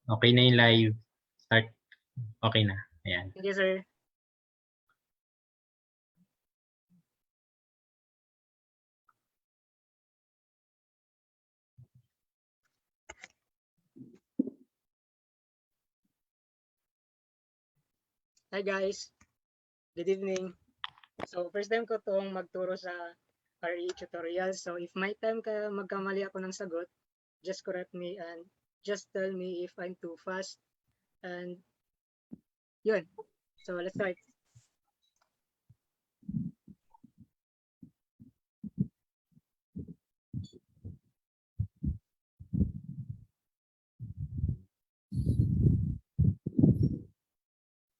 Okay na yung live. Start. Okay na. Ayan. Thank you, sir. Hi guys, good evening. So first time ko tong magturo sa RE tutorial. So if may time ka magkamali ako ng sagot, just correct me and just tell me if I'm too fast. And yun. So let's start.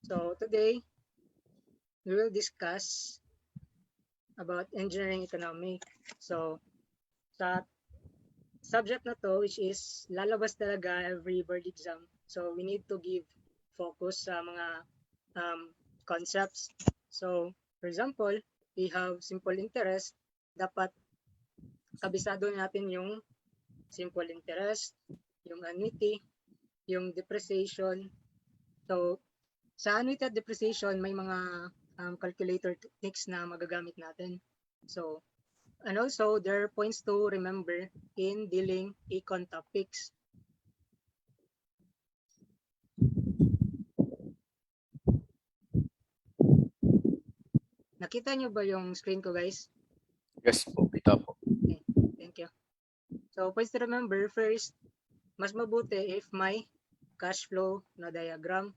So today we will discuss about engineering economic. So sa subject na to, which is lalabas talaga every board exam. So we need to give focus sa mga concepts. So for example, we have simple interest. Dapat kabisado natin yung simple interest, yung annuity, yung depreciation. So sa annuity at depreciation, may mga calculator techniques na magagamit natin. So, and also, there are points to remember in dealing econ topics. Nakita nyo ba yung screen ko, guys? Yes po, kita po. Okay, thank you. So, points to remember, first, mas mabuti if may cash flow na diagram.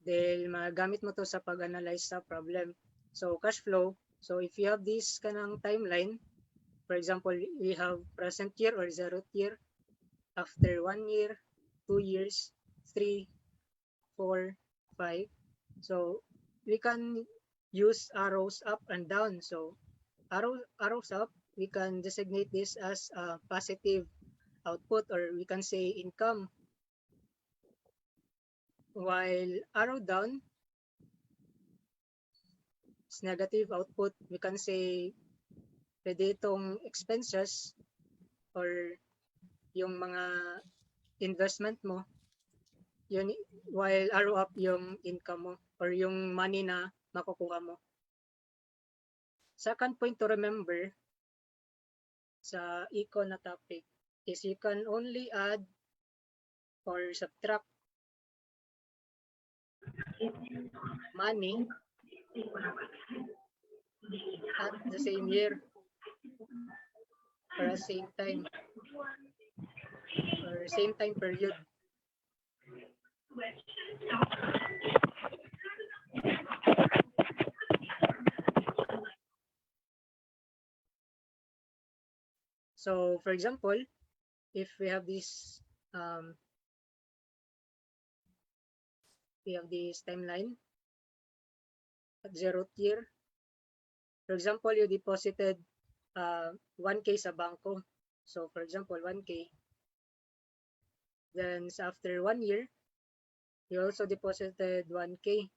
Dahil magamit mo to sa pag-analyze sa problem. So, cash flow. So, if you have this kanang timeline, for example, we have present year or 0th year, after 1 year, 2 years, 3, 4, 5. So, we can use arrows up and down. So, arrows up, we can designate this as a positive output, or we can say income. While arrow down is negative output, we can say pwede itong expenses or yung mga investment mo, yun, while arrow up yung income mo or yung money na makukuha mo. Second point to remember sa econ na topic is you can only add or subtract money at the same year or at same time or same time period. So for example, if we have this timeline at 0th year. For example, you deposited 1K sa bangko. So for example, 1K. Then after 1 year, you also deposited 1K.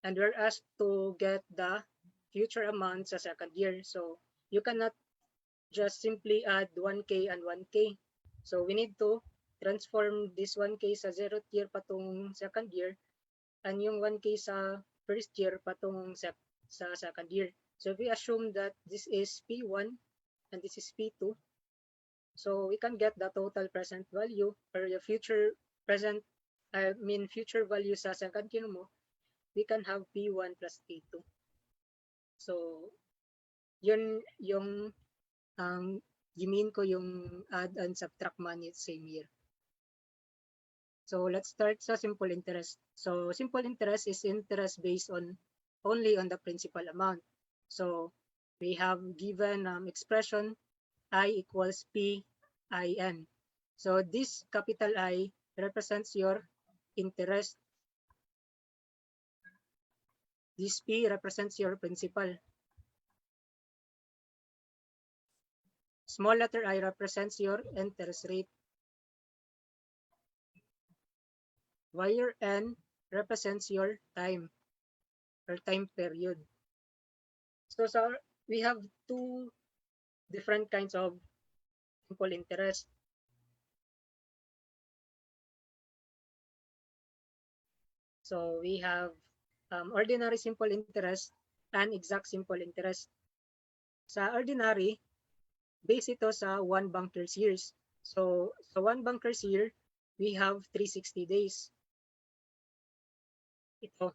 And we're asked to get the future amount sa second year. So you cannot just simply add 1K and 1K. So we need to transform this 1K sa 0th year patungong second year and yung 1K sa first year patungong sa second year. So if we assume that this is P1 and this is P2, so we can get the total present value or the future value sa second year mo, we can have P1 plus P2. So yun yung gimin ko yung add and subtract money at same year. So let's start sa simple interest. So simple interest is interest based on only on the principal amount. So we have given expression I equals PIN. So this capital I represents your interest. This P represents your principal. Small letter I represents your interest rate. Wire N represents your time or time period. So we have two different kinds of simple interest. So we have ordinary simple interest and exact simple interest. Sa ordinary, base ito sa 1 banker's years. So 1 banker's year, we have 360 days. Ito.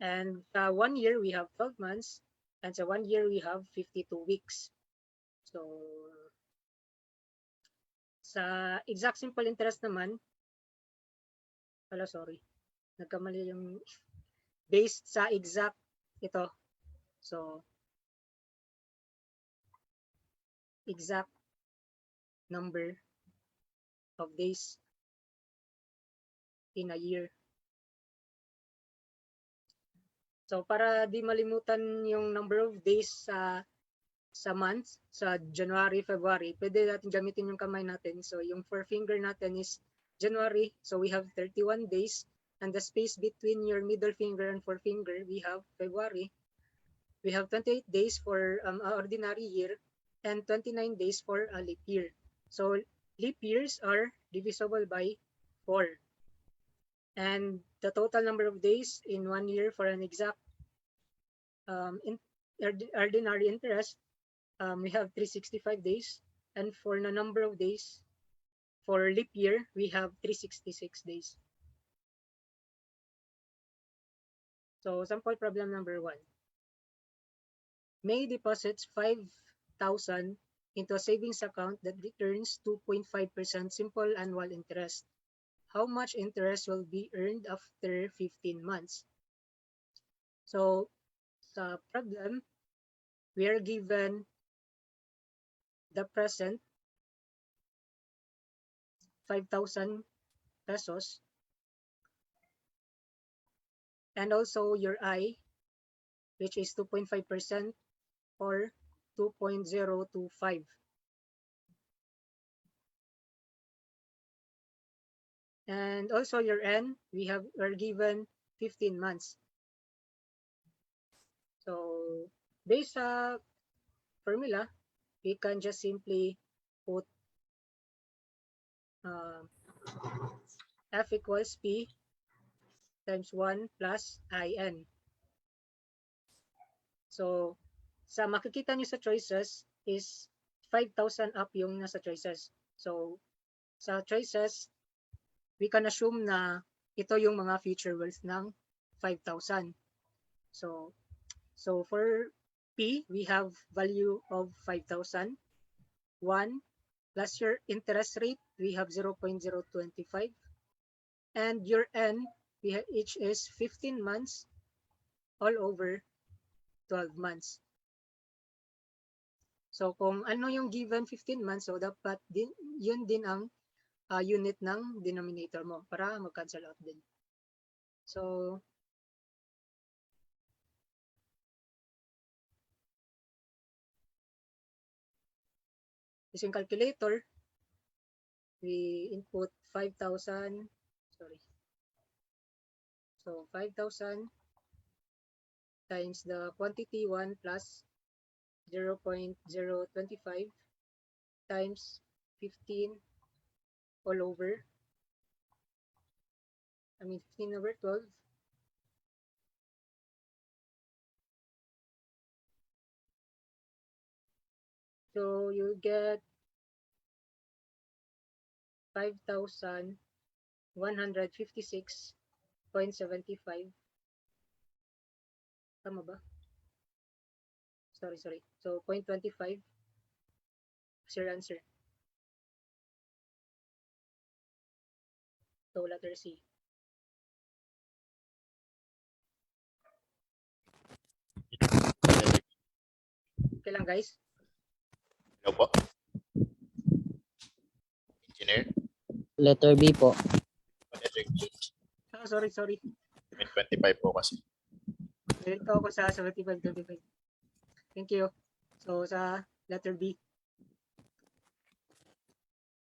And sa 1 year, we have 12 months. And sa 1 year, we have 52 weeks. So sa exact simple interest naman, sorry, nagkamali yung based sa exact ito. So exact number of days in a year. So para di malimutan yung number of days sa months, sa January, February, pwede natin gamitin yung kamay natin. So yung forefinger natin is January, so we have 31 days, and the space between your middle finger and forefinger, we have February. We have 28 days for an ordinary year and 29 days for a leap year. So leap years are divisible by 4. And the total number of days in 1 year for an exact ordinary interest, we have 365 days. And for the number of days for leap year, we have 366 days. So sample problem number 1. May deposits 5,000 into a savings account that returns 2.5% simple annual interest. How much interest will be earned after 15 months? So sa problem, we are given the present 5,000 pesos and also your I, which is 2.5% or 2.025. And also your N, we're given 15 months. So based sa formula, we can just simply put F equals P times 1 plus IN. So sa makikita nyo sa choices is 5,000 up yung nasa choices. So sa choices, we can assume na ito yung mga future wealth ng 5,000. So for P, we have value of 5,000. 1 plus your interest rate, we have 0.025. And your N, each is 15 months all over 12 months. So kung ano yung given 15 months, so dapat yun din ang unit ng denominator mo para mag-cancel out din. So using calculator, we input 5,000, so 5,000 times the quantity 1 plus 0.025 times 15 all over, 15 over 12. So you get 5,156.75. Tama ba? Sorry. So 0.25 is your answer. So letter C. Okay lang guys? Hello po. Engineer. Letter B po. Letter B. Sorry. 25 po kasi. Nilito ako sa 75-25. Thank you. So sa letter B.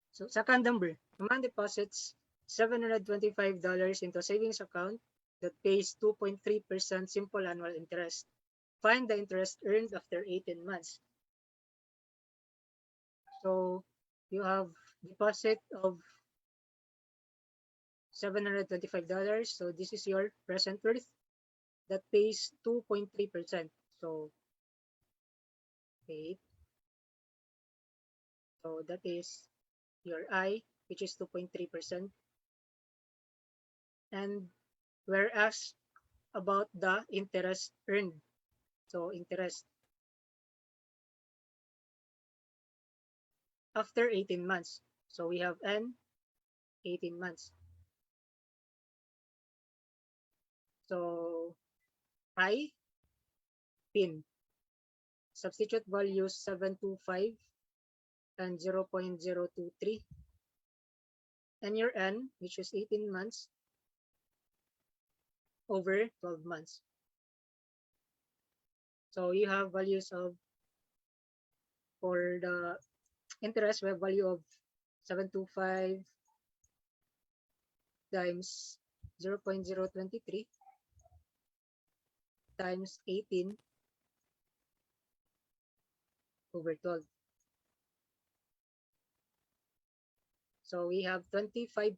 So second number, a man deposits $725 into a savings account that pays 2.3% simple annual interest. Find the interest earned after 18 months. So you have deposit of $725. So this is your present worth that pays 2.3%. So wait. So that is your I, which is 2.3%. And we're asked about the interest earned. So interest after 18 months. So we have N, 18 months. So I, PIN, substitute values 725 and 0.023. And your N, which is 18 months over 12 months. So you have values of, for the interest, we have value of 725 times 0.023 times 18 over 12. So we have 25.01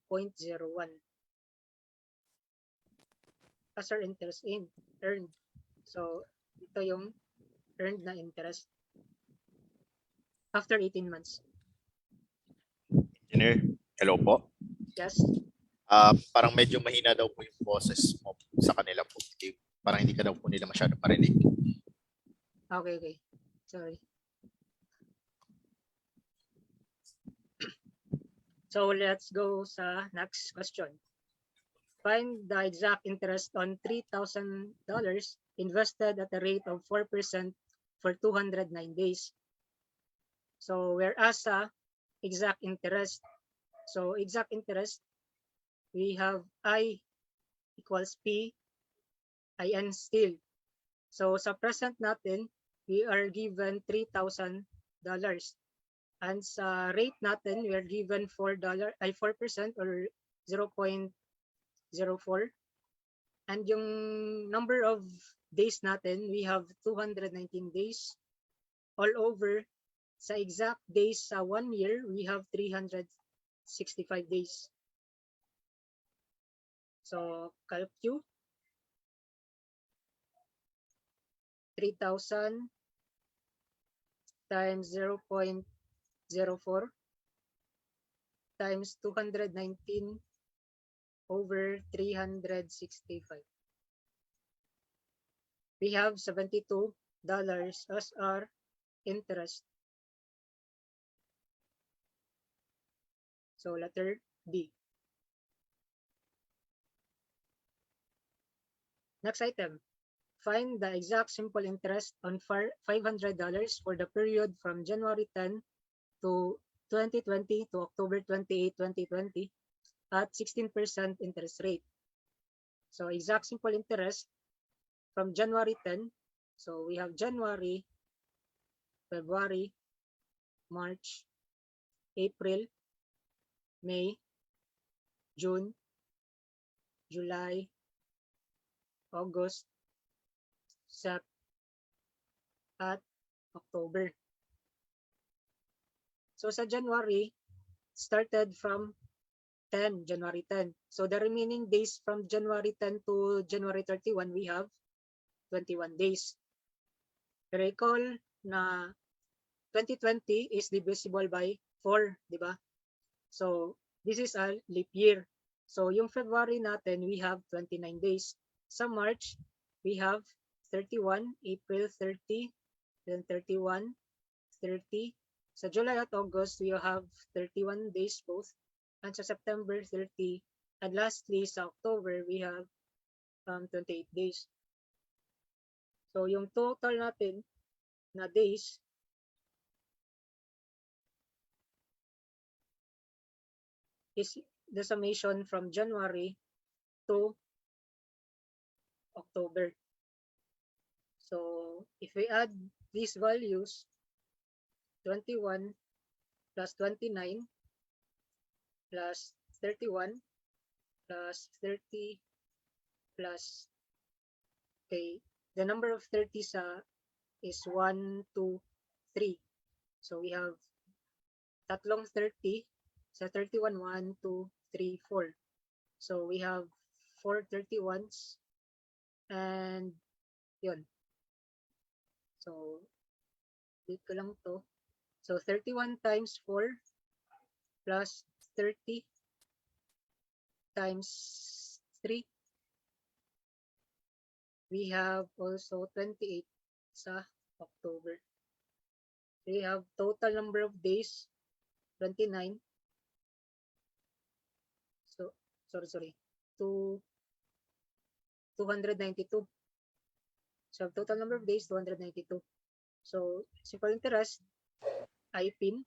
as our interest earned. So ito yung earned na interest after 18 months. Engineer, hello po. Yes. Parang medyo mahina daw po yung boses mo sa kanila po. Parang hindi ka daw po nila masyado marinig. Okay. Sorry. So let's go sa next question. Find the exact interest on $3,000 invested at a rate of 4% for 209 days. So we're asked exact interest. So exact interest, we have I equals P, IN still. So sa present natin, we are given $3,000. And sa rate natin, we are given 4% or 0.04. And yung number of days natin, we have 219 days. All over, sa exact days sa 1 year, we have 365 days. So, calculate 3,000 times 0.04 times 219 over 365. We have $72 as our interest. So letter B. Next item. Find the exact simple interest on $500 for the period from January 10 to 2020 to October 28, 2020 at 16% interest rate. So exact simple interest from January 10. So we have January, February, March, April, May, June, July, August, Sep, at October. So sa January, started from January 10. So the remaining days from January 10 to January 31, we have 21 days. Recall na 2020 is divisible by 4, di ba? So this is a leap year. So yung February natin, we have 29 days. Sa March, we have 31, April 30, then 31, 30. Sa July at August, we have 31 days both. And sa September, 30. And lastly, sa October, we have 28 days. So yung total natin na days is the summation from January to October. So if we add these values, 21 plus 29 plus 31 plus 30 plus, okay, the number of 30s is 1, 2, 3. So we have tatlong 30. Sa 31, 1, 2, 3, 4. So we have 431s and yun. So dito ko lang to. So 31 times 4 plus 30 times 3. We have also 28 sa October. We have total number of days 29. So sorry. 292. So total number of days 292. So simple interest, IPIN.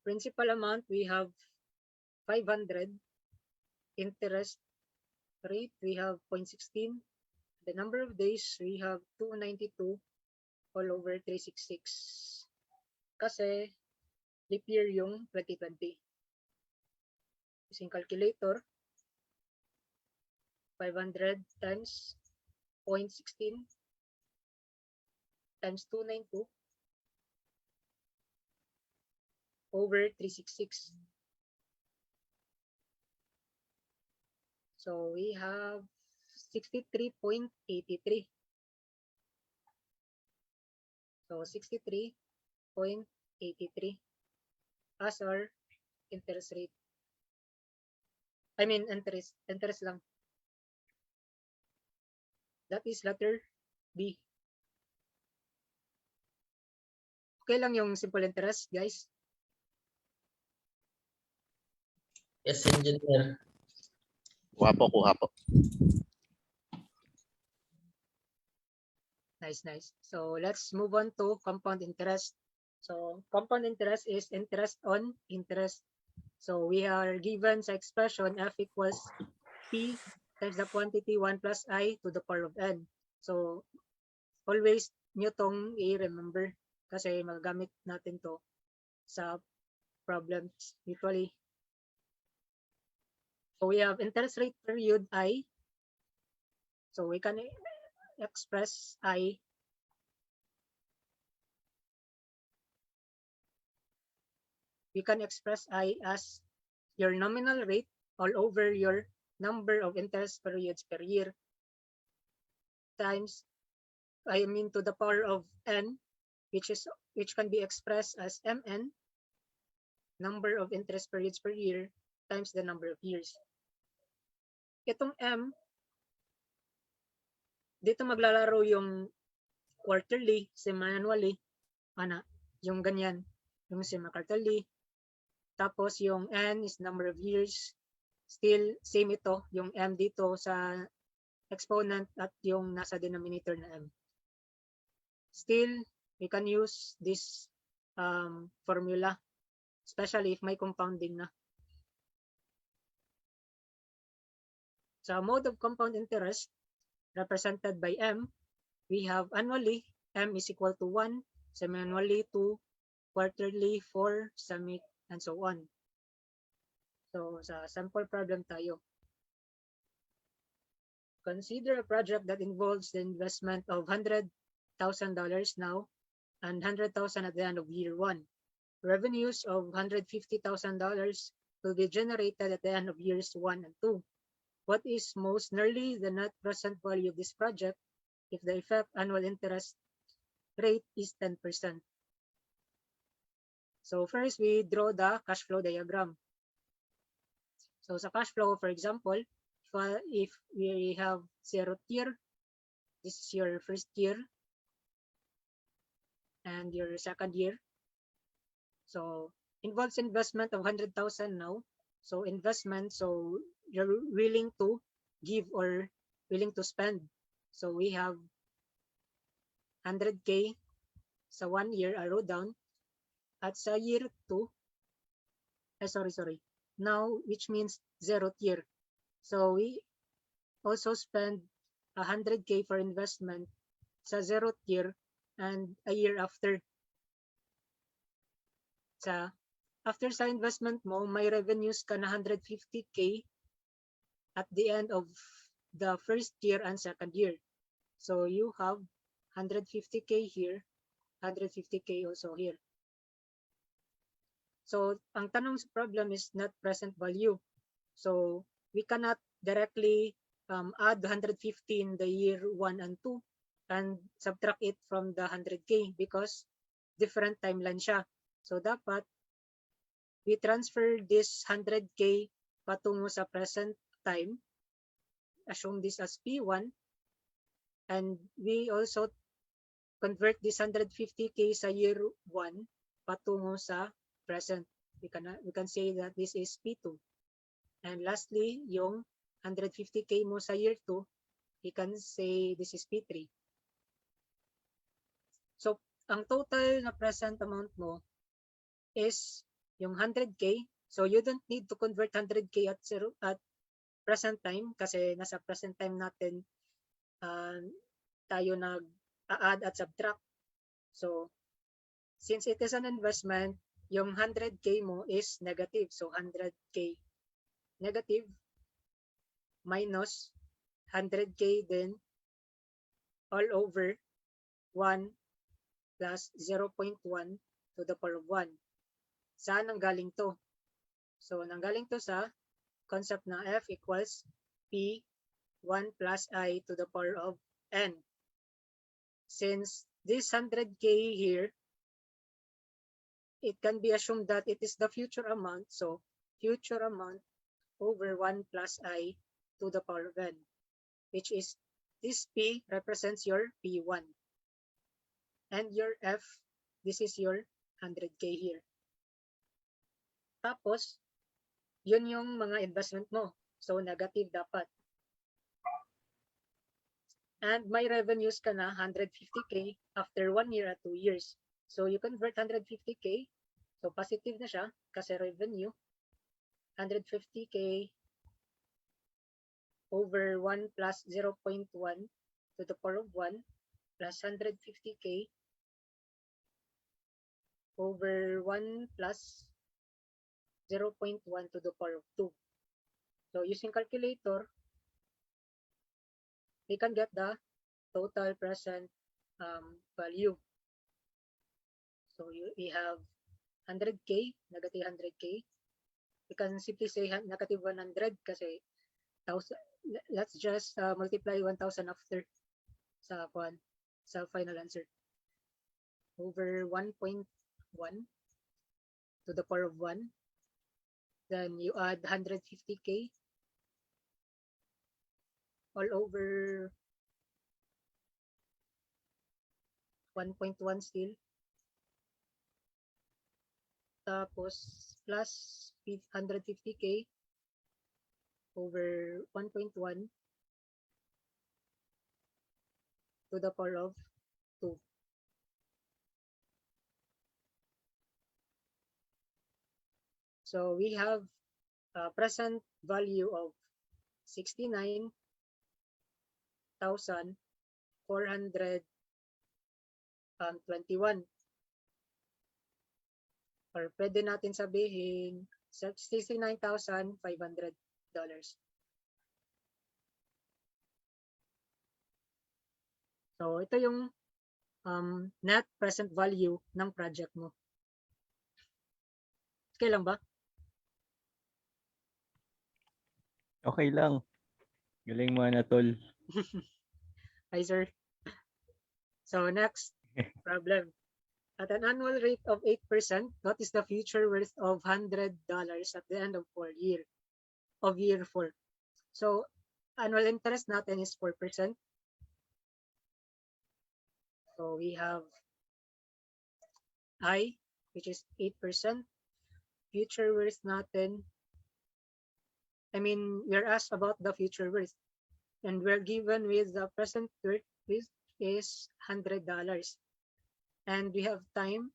Principal amount we have 500. Interest rate we have 0.16. The number of days we have 292 all over 366. Kasi leap year yung 2020. Using calculator, 500 times 0.16 times 292 over 366. So we have 63.83. So 63.83 as our interest rate. I mean interest lang. That is letter B. Okay lang yung simple interest, guys. Yes, engineer. Kuha po. Nice. So let's move on to compound interest. So compound interest is interest on interest. So we are given sa expression f equals p times the quantity 1 plus I to the power of n. So always nyo tong i-remember kasi magagamit natin to sa problems usually. So we have interest rate period I. So we can express I as your nominal rate all over your number of interest periods per year times to the power of n, which can be expressed as mn, number of interest periods per year times the number of years. Itong m, dito maglalaro yung quarterly, semi-annually, yung ganyan, yung semi-quarterly. Tapos yung n is number of years. Still, same ito, yung m dito sa exponent at yung nasa denominator na m. Still, we can use this formula, especially if may compounding na. Sa mode of compound interest, represented by m, we have annually, m is equal to 1, semi-annually 2, quarterly 4, semi, and so on. So sa sample problem tayo. Consider a project that involves the investment of $100,000 now and $100,000 at the end of year 1. Revenues of $150,000 will be generated at the end of years 1 and 2. What is most nearly the net present value of this project if the effect annual interest rate is 10%? So first, we draw the cash flow diagram. So sa cash flow, for example, if we have 0th year, this is your first year, and your second year. So involves investment of 100,000 now. So investment, so you're willing to give or willing to spend. So we have 100K sa 1 year, arrow down. At sa year 2, now which means 0th year. So we also spend 100K for investment sa 0th year and a year after. After sa investment mo, may revenues ka na 150K at the end of the first year and second year. So you have 150K here, 150K also here. So ang tanong sa problem is net present value. So we cannot directly add 150 in the year 1 and 2 and subtract it from the 100K because different timeline siya. So dapat we transfer this 100K patungo sa present time, assume this as P1, and we also convert this 150K sa year 1 patungo sa present. We can say that this is P2. And lastly, yung 150K mo sa year 2, we can say this is P3. So, ang total na present amount mo is yung 100K. So, you don't need to convert 100K at present time kasi nasa present time natin tayo nag-add at subtract. So, since it is an investment, yung 100K mo is negative. So, 100K negative minus 100K then all over 1 plus 0.1 to the power of 1. Saan nanggaling to? So, nanggaling to sa concept na F equals P 1 plus I to the power of N. Since this 100K here, it can be assumed that it is the future amount. So, future amount over 1 plus I to the power of N, which is this P represents your P1. And your F, this is your 100K here. Tapos, yun yung mga investment mo. So, negative dapat. And may revenues ka na 150K after 1 year at 2 years. So, you convert 150K. So, positive na siya kasi revenue. 150K over 1 plus 0.1 to the power of 1 plus 150K over 1 plus 0.1 to the power of 2. So using calculator, we can get the total present value. So we have 100K, negative 100K. We can simply say negative 100 kasi 1,000. Let's just multiply 1,000 after sa final answer. Over 1.1 to the power of 1. Then you add 150K all over 1.1 still. Tapos plus 150K over 1.1 to the power of 2. So we have a present value of 69,421. Or pwede natin sabihin $69,500. So ito yung net present value ng project mo. Okay lang ba? Okay lang. Galing mo, Anatol. Hi, sir. So next problem. At an annual rate of 8%, what is the future worth of $100 at the end of year 4? So annual interest natin is 4%. So we have I, which is 8%. Future worth natin, we're asked about the future worth. And we're given with the present worth, which is $100. And we have time,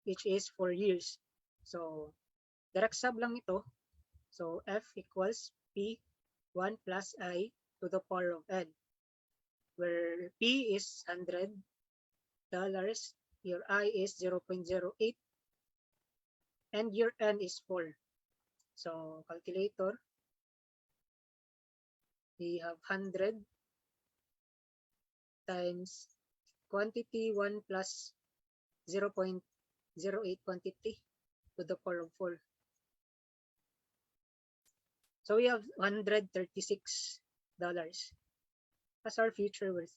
which is 4 years. So, direct sub lang ito. So, F equals P 1 plus I to the power of N. Where P is $100, your I is 0.08, and your N is 4. So, calculator, we have 100 times quantity 1 plus 0.08 quantity to the power of 4. So we have $136 as our future worth.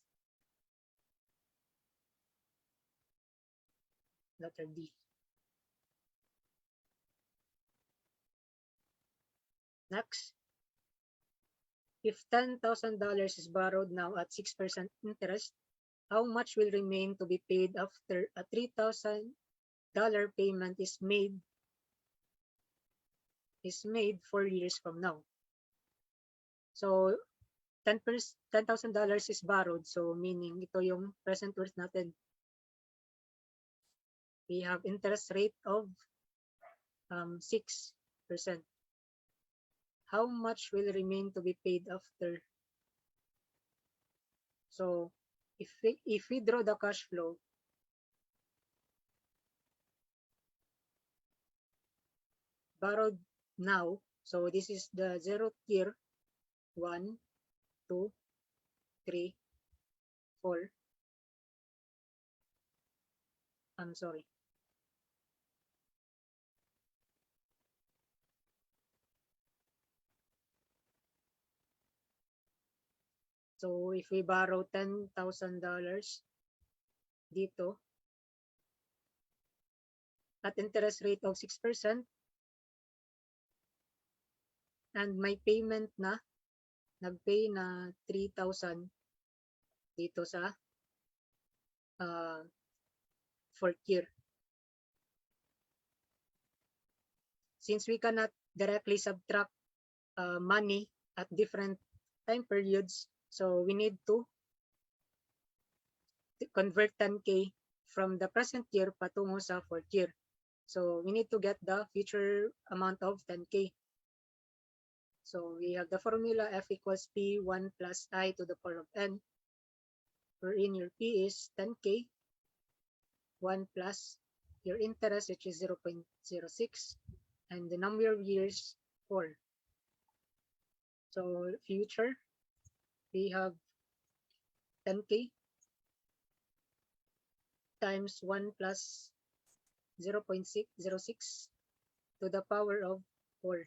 Letter D. Next, if $10,000 is borrowed now at 6% interest, how much will remain to be paid after a $3,000 payment is made 4 years from now? So $10,000 is borrowed, so meaning ito yung present worth natin. We have interest rate of 6%. How much will remain to be paid after? So if we draw the cash flow, borrowed now, so this is the 0 tier, 1, 2, 3, 4. I'm sorry. So if we borrow $10,000 dito at interest rate of 6% and may payment na, nagpay na 3,000 dito sa 4th year. Since we cannot directly subtract money at different time periods, so we need to convert 10K from the present year patungo sa 4th year. So we need to get the future amount of 10K. So we have the formula F equals P1 plus I to the power of N, wherein your P is 10K, 1 plus your interest, which is 0.06, and the number of years, 4. So future, we have 10K times 1 plus 0.606 to the power of 4.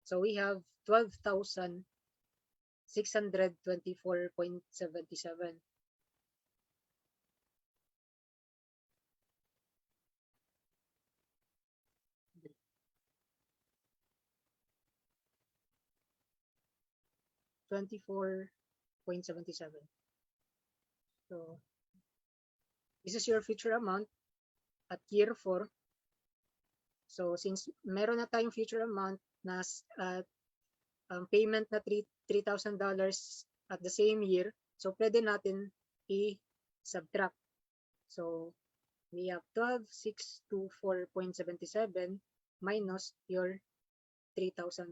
So we have 12,624.77. $24.77. So this is your future amount at year 4. So since meron na tayong future amount na payment na $3,000 at the same year, so pwede natin i-subtract. So we have 12,624.77 minus your $3,000.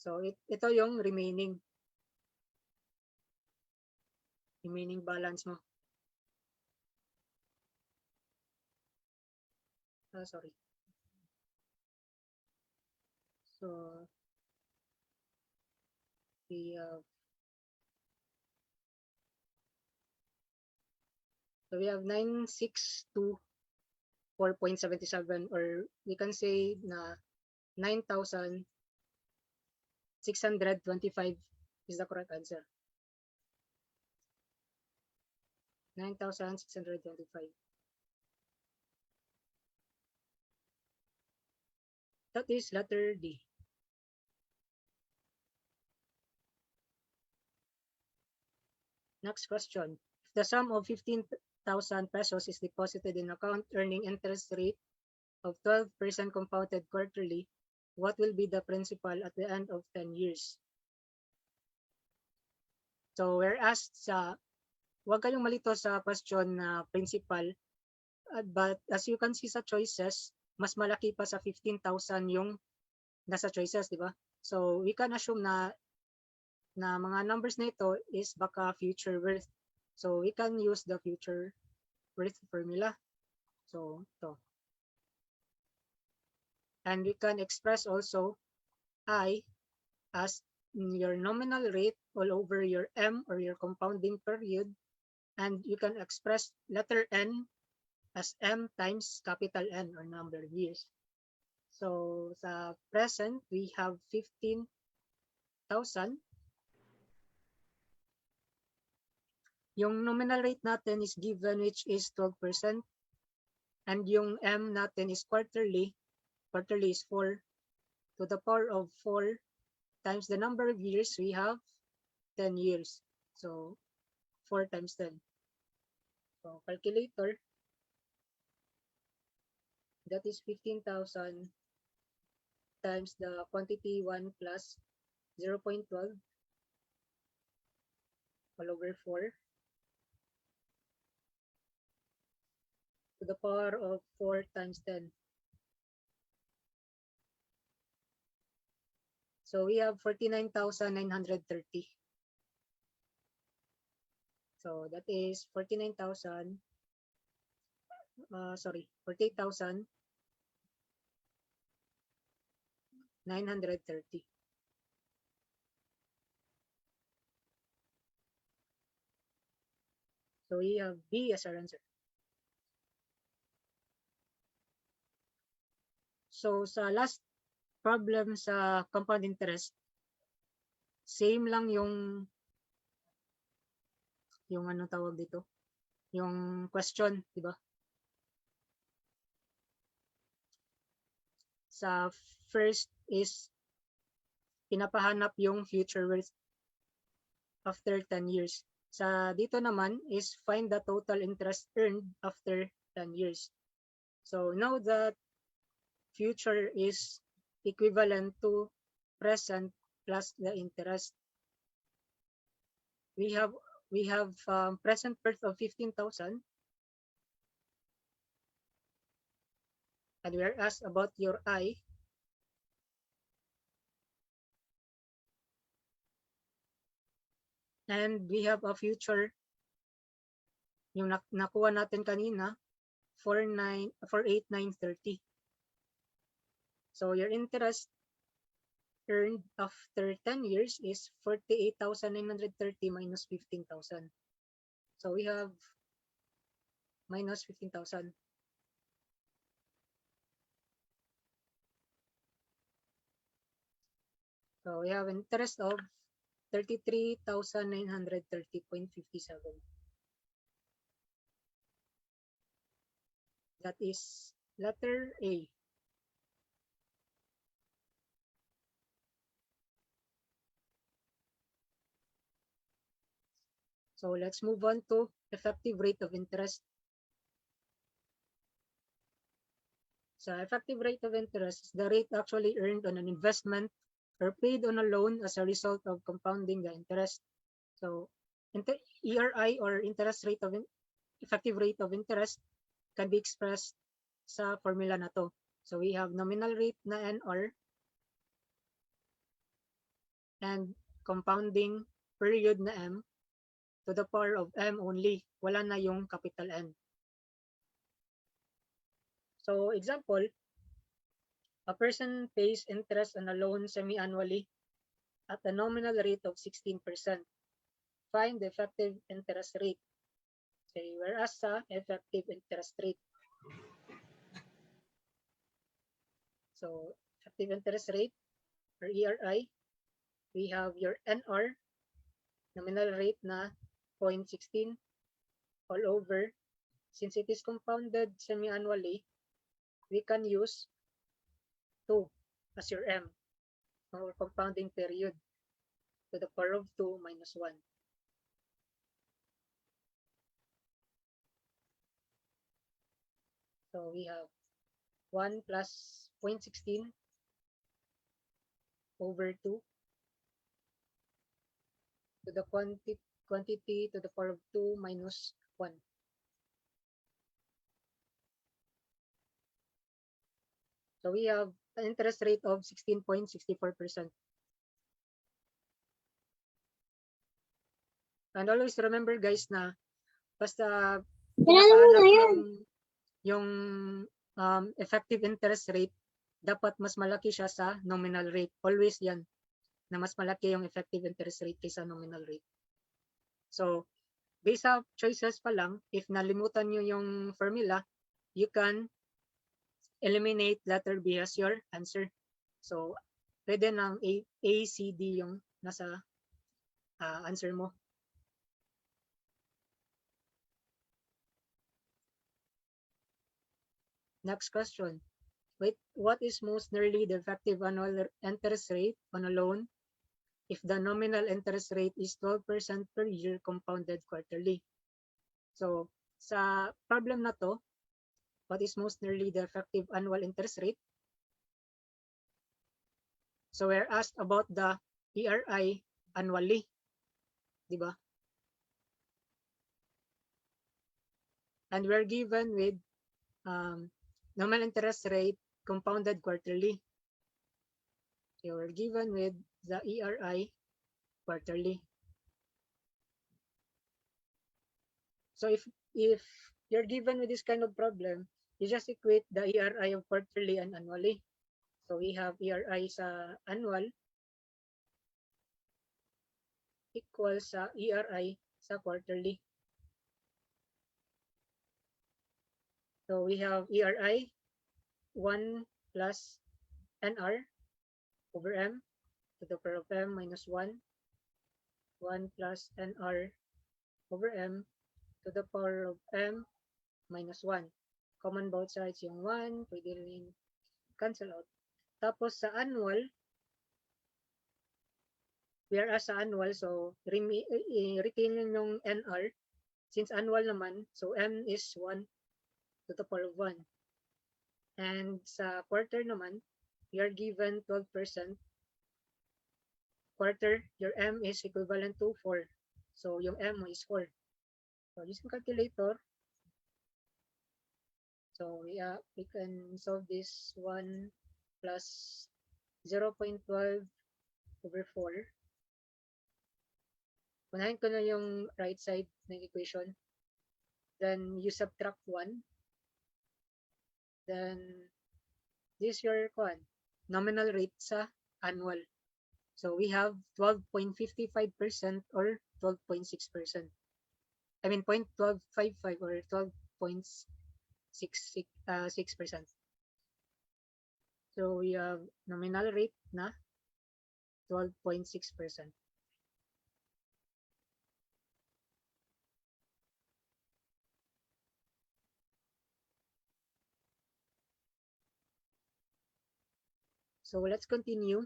So ito yung remaining balance mo. Sorry. So we have 9,624.77, or we can say na 9,625 is the correct answer. 9,625. That is letter D. Next question. If the sum of 15,000 pesos is deposited in account earning interest rate of 12% compounded quarterly, what will be the principal at the end of 10 years? So we're asked huwag kayong malito sa question na principal, but as you can see sa choices, mas malaki pa sa 15,000 yung nasa choices, di ba? So we can assume na mga numbers na ito is baka future worth. So we can use the future worth formula. So ito. And we can express also I as your nominal rate all over your M or your compounding period. And you can express letter N as M times capital N or number of years. So sa present, we have 15,000. Yung nominal rate natin is given, which is 12%. And yung M natin is quarterly. Quarterly is 4 to the power of 4 times the number of years, we have 10 years. So 4 times 10. So calculator, that is 15,000 times the quantity 1 plus 0.12 all over 4 to the power of 4 times 10. So we have 49,930. So that is 48,930. So we have B as our answer. So sa last problem sa compound interest, same lang yung ano tawag dito, yung question, di ba? Sa first is pinapahanap yung future worth after 10 years. Sa dito naman is find the total interest earned after 10 years. So now that future is equivalent to present plus the interest. We have present worth of 15,000, and we are asked about your I. And we have a future, yung nakuha natin kanina, 48,930. So your interest earned after 10 years is 48,930 minus 15,000. So we have minus 15,000. So we have interest of 33,930.57. That is letter A. So let's move on to effective rate of interest. So effective rate of interest is the rate actually earned on an investment or paid on a loan as a result of compounding the interest. So ERI or interest rate of effective rate of interest can be expressed sa formula na to. So we have nominal rate na NR and compounding period na M to the power of M only. Wala na yung capital N. So example, a person pays interest on a loan semi-annually at a nominal rate of 16%. Find the effective interest rate. Okay, whereas sa effective interest rate. So effective interest rate or ERI, we have your NR, nominal rate na 0.16 all over. Since it is compounded semi-annually, we can use 2 as your M, or compounding period, to the power of 2 minus 1. So we have 1 plus 0.16 over 2 to the quantity to the power of 2 minus 1. So we have an interest rate of 16.64%. And always remember guys na basta pinapahanap yung effective interest rate, dapat mas malaki siya sa nominal rate. Always yan, na mas malaki yung effective interest rate kaysa nominal rate. So, based sa choices pa lang, if nalimutan nyo yung formula, you can eliminate letter B as your answer. So, pwede ng A, C, D yung nasa answer mo. Next question. Wait, what is most nearly the effective annual interest rate on a loan if the nominal interest rate is 12% per year compounded quarterly? So, sa problem na to, what is most nearly the effective annual interest rate? So, we're asked about the ERI annually. Diba? And we're given with nominal interest rate compounded quarterly. So we're given with the ERI quarterly. So if you're given with this kind of problem, you just equate the ERI of quarterly and annually. So we have ERI sa annual equals sa ERI sa quarterly. So we have ERI 1 plus NR over M to the power of M minus 1. 1 plus NR over M to the power of M minus 1. Common both sides yung 1, pwede rin cancel out. Tapos sa annual, we are as sa annual, so retain yung NR. Since annual naman, so M is 1 to the power of 1. And sa quarter naman, we are given 12%. Quarter, your M is equivalent to 4. So yung M is 4. So using calculator, so we can solve this 1 plus 0.12 over 4. Unahin ko na yung right side ng equation. Then you subtract 1. Then this your nominal rate sa annual. So we have 12.55% or 12.6%. I mean 0.1255 or 12.6%. So we have nominal rate na 12.6%. So let's continue.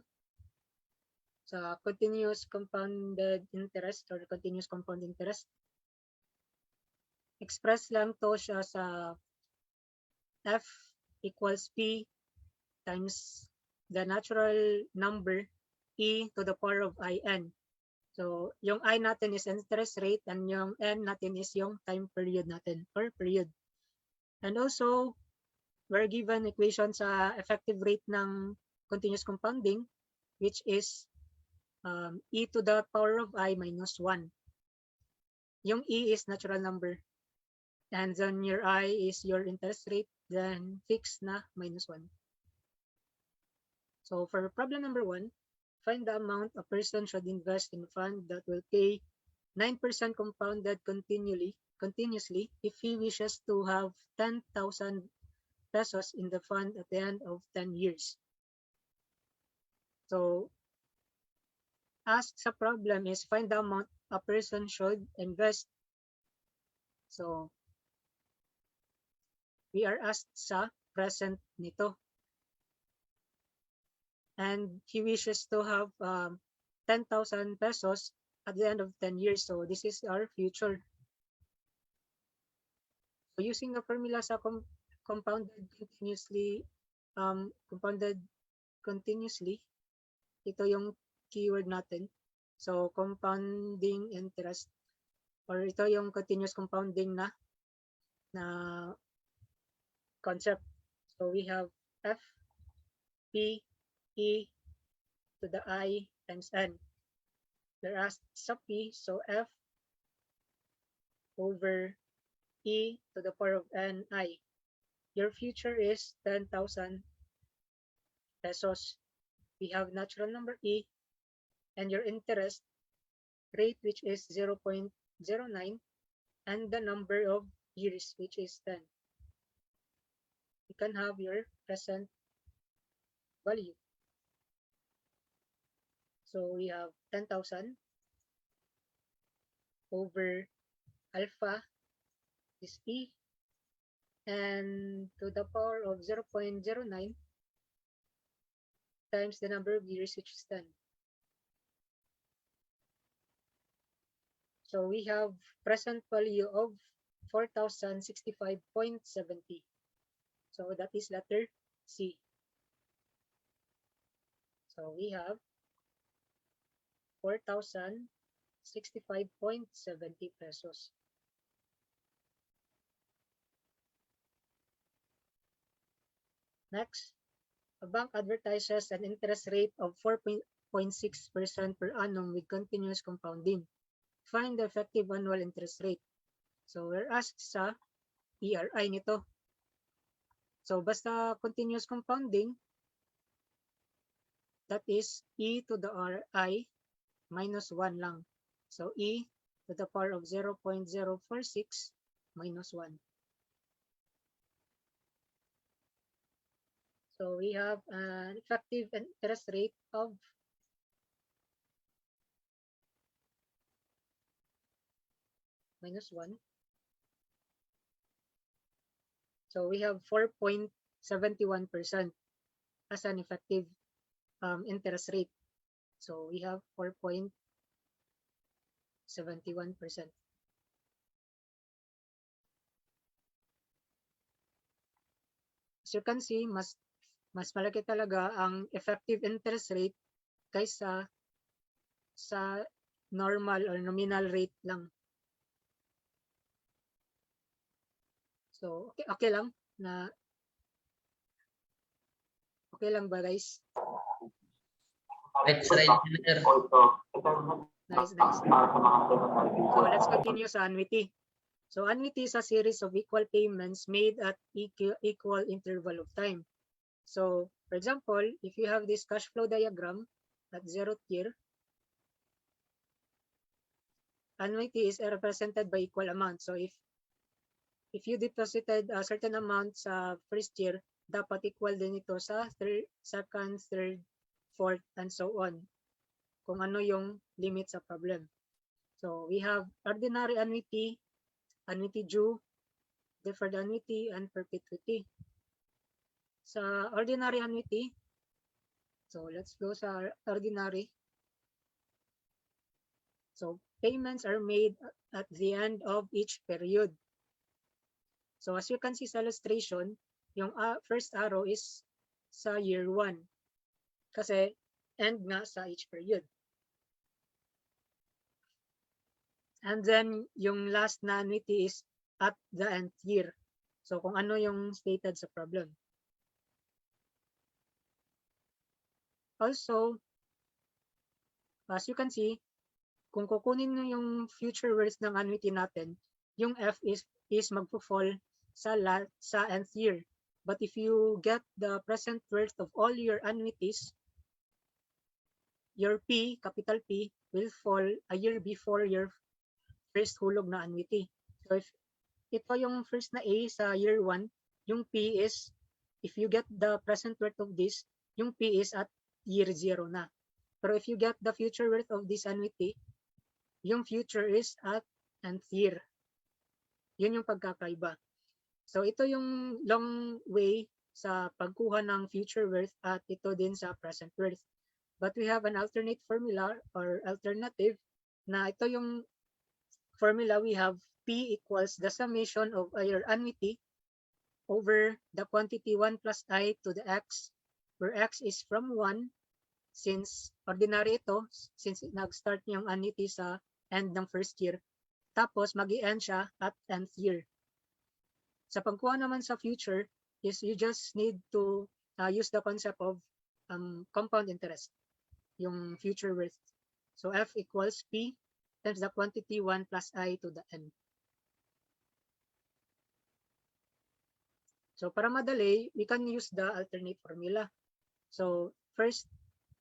Sa continuous compounded interest or continuous compound interest. Express lang to siya sa F equals P times the natural number E to the power of IN. So yung I natin is interest rate and yung N natin is yung time period natin or period. And also, we're given equation sa effective rate ng continuous compounding, which is E to the power of I minus 1. Yung E is natural number. And then your I is your interest rate, then fixed na minus 1. So for problem number 1, find the amount a person should invest in a fund that will pay 9% compounded continuously if he wishes to have 10,000 pesos in the fund at the end of 10 years. So, ask sa problem is find the amount a person should invest. So, we are asked sa present nito. And he wishes to have 10,000 pesos at the end of 10 years. So, this is our future. So, using the formula sa compounded continuously, ito yung keyword natin. So, compounding interest or ito yung continuous compounding na concept. So, we have F, P, E to the I times N. We're asked sa P, so F over E to the power of N, I. Your future is 10,000 pesos. We have natural number E and your interest rate, which is 0.09, and the number of years, which is 10. you can have your present value. So we have 10,000 over alpha is P, and to the power of 0.09 times the number of years, which is 10. So we have present value of 4,065.70. So that is letter C. So we have 4,065.70 pesos. Next, a bank advertises an interest rate of 4.6% per annum with continuous compounding. Find the effective annual interest rate. So we're asked sa ERI nito. So basta continuous compounding, that is e to the RI minus 1 lang. So e to the power of 0.046 minus 1. So we have an effective interest rate of minus 1. So we have 4.71% as an effective interest rate. So we have 4.71%. As you can see, mas malaki talaga ang effective interest rate kaysa sa normal or nominal rate lang. So, okay lang na okay lang ba, guys? Right, sir, engineer. Nice. So let's continue sa annuity. So annuity is a series of equal payments made at equal interval of time. So for example, if you have this cash flow diagram at 0th year, annuity is represented by equal amount. So if you deposited a certain amount sa first year, dapat equal din ito sa second, third, fourth, and so on. Kung ano yung limit sa problem. So we have ordinary annuity, annuity due, deferred annuity, and perpetuity. Sa ordinary annuity, so let's go sa ordinary. So payments are made at the end of each period. So as you can see sa illustration, yung first arrow is sa year 1 kasi end nga sa each period. And then yung last na annuity is at the nth year. So kung ano yung stated sa problem. Also, as you can see, kung kukunin nyo yung future worth ng annuity natin, yung F is magpo-fall sa nth year. But if you get the present worth of all your annuities, your P, capital P, will fall a year before your first hulog na annuity. So if ito yung first na A sa year 1, yung P is, if you get the present worth of this, yung P is at year 0 na. Pero if you get the future worth of this annuity, yung future is at nth year. Yun yung pagkakaiba. So ito yung long way sa pagkuha ng future worth at ito din sa present worth. But we have an alternate formula or alternative na ito yung formula. We have P equals the summation of your annuity over the quantity 1 plus I to the X, where X is from 1 since ordinary ito, since nag-start yung annuity sa end ng first year. Tapos mag-i-end siya at nth year. Sa pagkuha naman sa future is you just need to use the concept of compound interest, yung future worth. So F equals P times the quantity 1 plus I to the N. So para madali, we can use the alternate formula. So first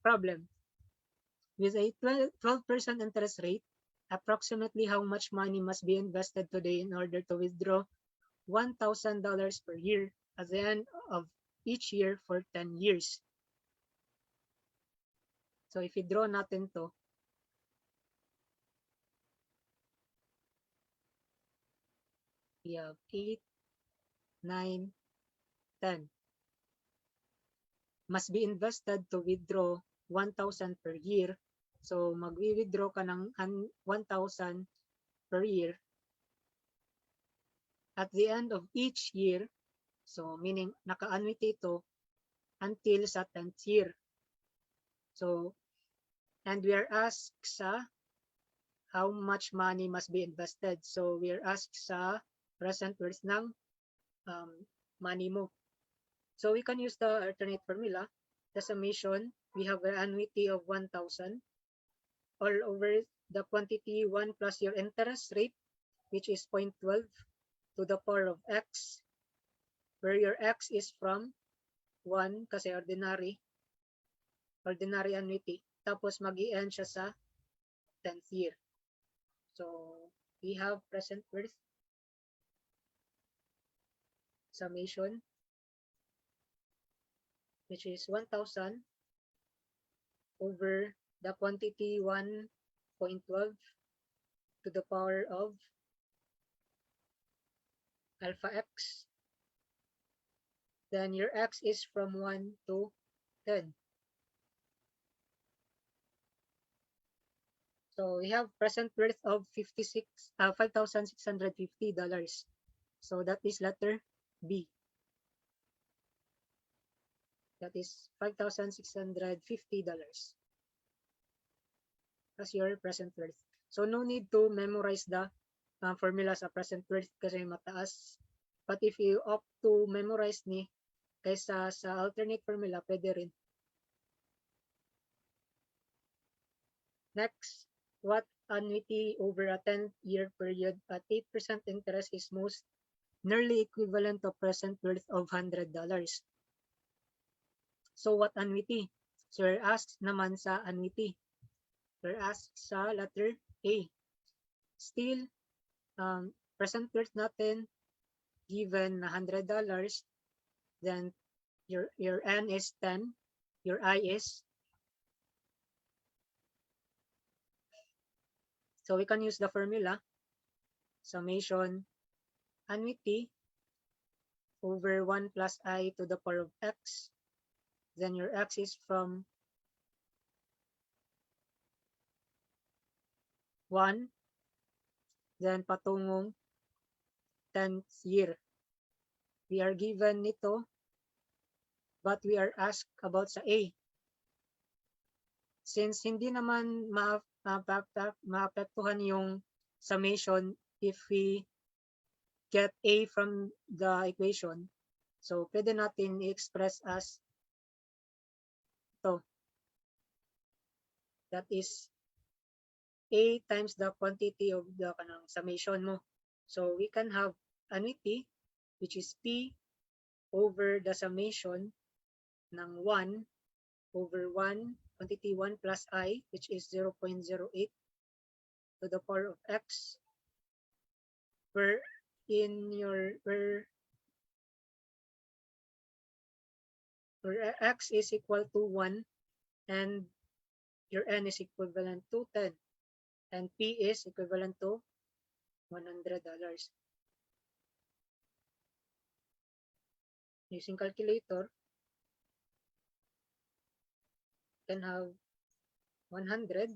problem, with a 12% interest rate, approximately how much money must be invested today in order to withdraw $1,000 per year at the end of each year for 10 years. So if i-draw natin to, we have 8, 9, 10. Must be invested to withdraw 1,000 per year. So magwi-withdraw ka ng 1,000 per year. At the end of each year, so meaning naka-annuity ito until sa 10th year. So, and we are asked sa how much money must be invested. So we are asked sa present worth ng money mo. So we can use the alternate formula. The summation, we have an annuity of 1,000 all over the quantity 1 plus your interest rate, which is 0.12 to the power of x, where your x is from 1 kasi ordinary annuity. Tapos mag-i-end siya sa 10th year. So we have present worth summation, which is 1,000 over the quantity 1.12 to the power of alpha x. Then your x is from 1 to 10. So we have present worth of $5,650. So that is letter B. That is $5,650 as your present worth. So no need to memorize the formula sa present worth kasi mataas. But if you opt to memorize ni kaysa sa alternate formula, pwede rin. Next, what annuity over a 10-year period at 8% interest is most nearly equivalent to present worth of $100? So what annuity? So we're asked naman sa annuity. We're asked sa letter A. Still, present worth natin given $100, then your N is 10, your I is. So we can use the formula, summation annuity over 1 plus I to the power of x. Then your x is from 1, then patungong 10th year. We are given nito, but we are asked about sa A. Since hindi naman maapektuhan yung summation if we get A from the equation, so pwede natin i-express as ito. That is A times the quantity of the summation mo. So we can have annuity, which is P over the summation ng 1 over 1, quantity 1 plus I, which is 0.08 to the power of x, where x is equal to 1 and your N is equivalent to 10 and P is equivalent to $100. Using calculator, can have 100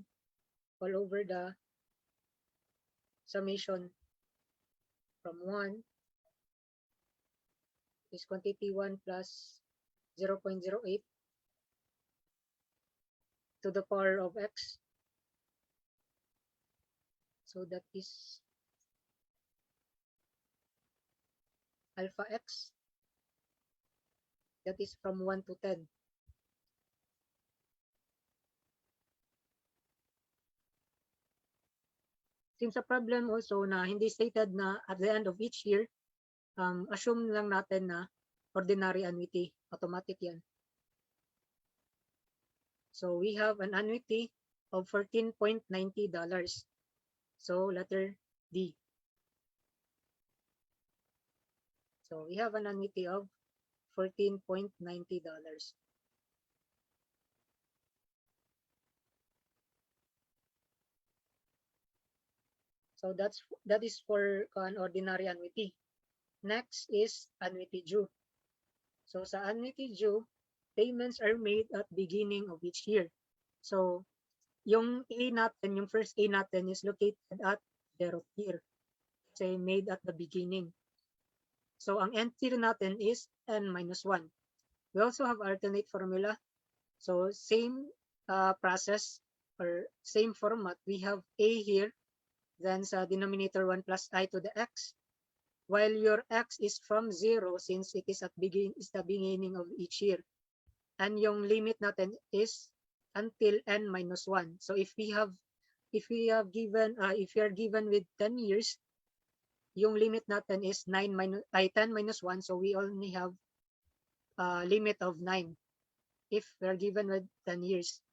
all over the summation from 1 is quantity 1 plus 0.08 to the power of x. So that is alpha x. That is from 1 to 10. Since a problem also na hindi stated na at the end of each year, assume lang natin na ordinary annuity. Automatic yan. So we have an annuity of $14.90. So letter D. So we have an annuity of $14.90. So that is for an ordinary annuity. Next is annuity due. So sa annuity due, payments are made at beginning of each year. So yung A natin, yung first A natin is located at 0th year. Say made at the beginning. So ang entry natin is n-1. We also have alternate formula. So same process or same format. We have A here, then sa denominator 1 plus I to the x. While your x is from 0 since it is at the beginning of each year. And yung limit natin is until n-1. So if we are given with 10 years, yung limit natin is 10 minus 1, so we only have a limit of 9 if we're given with 10 years.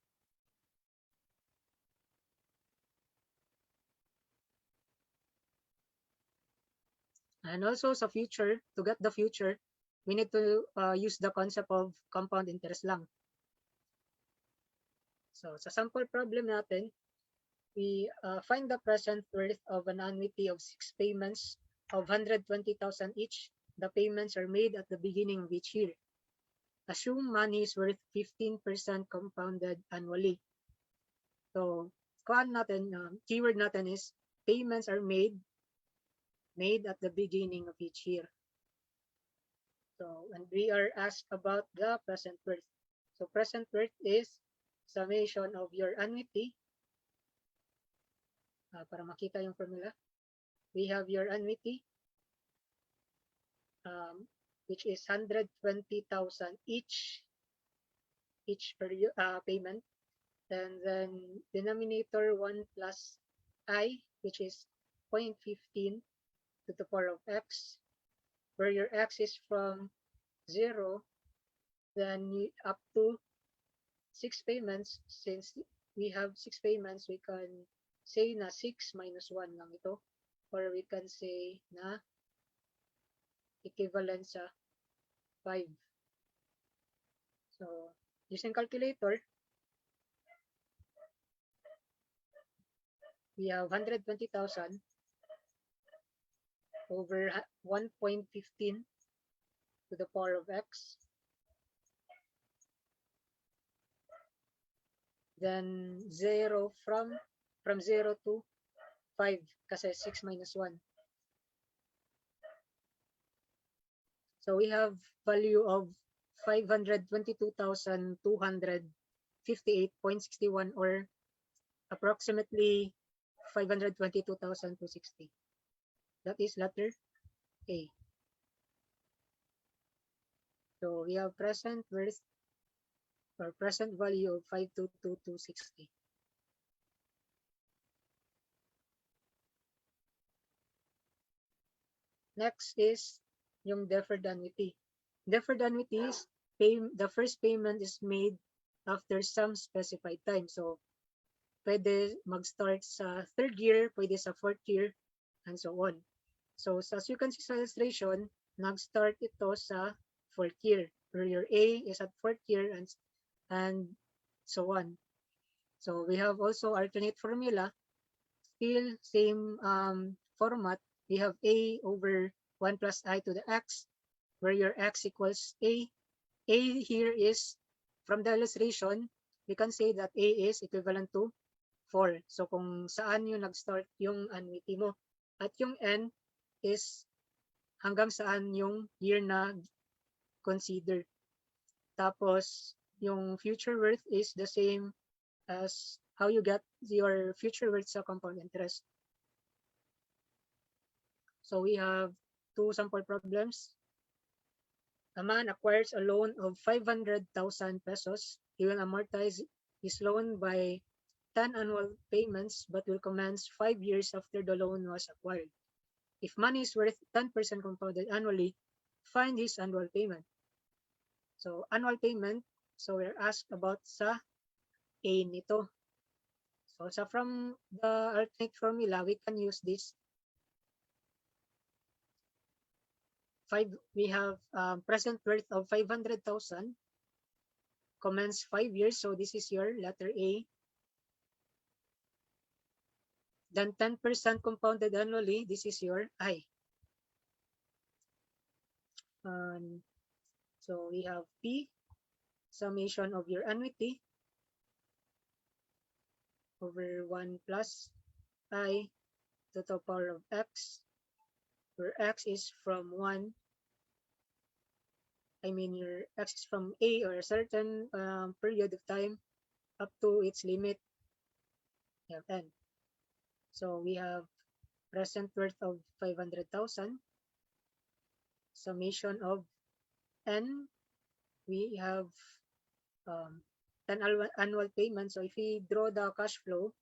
And also sa future, to get the future, we need to use the concept of compound interest lang. So sa sample problem natin, we find the present worth of an annuity of 6 payments of 120,000 each. The payments are made at the beginning of each year. Assume money is worth 15% compounded annually. So, keyword natin is payments are made at the beginning of each year. So, and we are asked about the present worth. So, present worth is summation of your annuity. Para makita yung formula, we have your annuity, which is 120,000 each per payment, and then denominator 1 plus I, which is 0.15 to the power of x, where your x is from 0, then up to 6 payments. Since we have 6 payments, we can say na 6 minus 1 lang ito, or we can say na equivalent sa 5. So, using calculator, we have 120,000 over 1.15 to the power of x. Then 0 from 0 to 5 kasi 6 minus 1. So we have value of 522,258.61 or approximately 522,260. That is letter A. So we have present worth or present value of 522,260. Next is yung deferred annuity. Deferred annuity is the first payment is made after some specified time. So, pwede mag-start sa 3rd year, pwede sa 4th year, and so on. So, as you can see sa illustration, nag-start ito sa 4th year, where your A is at 4th year, and so on. So, we have also alternate formula, still same format. We have A over 1 plus I to the x, where your x equals A. A here is, from the illustration, we can say that A is equivalent to 4. So kung saan yung nag-start yung annuity mo. At yung N is hanggang saan yung year na consider. Tapos, yung future worth is the same as how you get your future worth sa compound interest. So we have 2 sample problems. A man acquires a loan of 500,000 pesos. He will amortize his loan by 10 annual payments but will commence 5 years after the loan was acquired. If money is worth 10% compounded annually, find his annual payment. So annual payment, so we're asked about sa A nito. So from the alternate formula, we can use this. present worth of 500,000, commence 5 years, so this is your letter A. Then 10% compounded annually, this is your I. So we have P, summation of your annuity, over 1 plus I to the power of X, where X is from 1, your X is from A or a certain period of time up to its limit, you have N. So we have present worth of 500,000, summation of N, we have 10 annual payments. So if we draw the cash flow,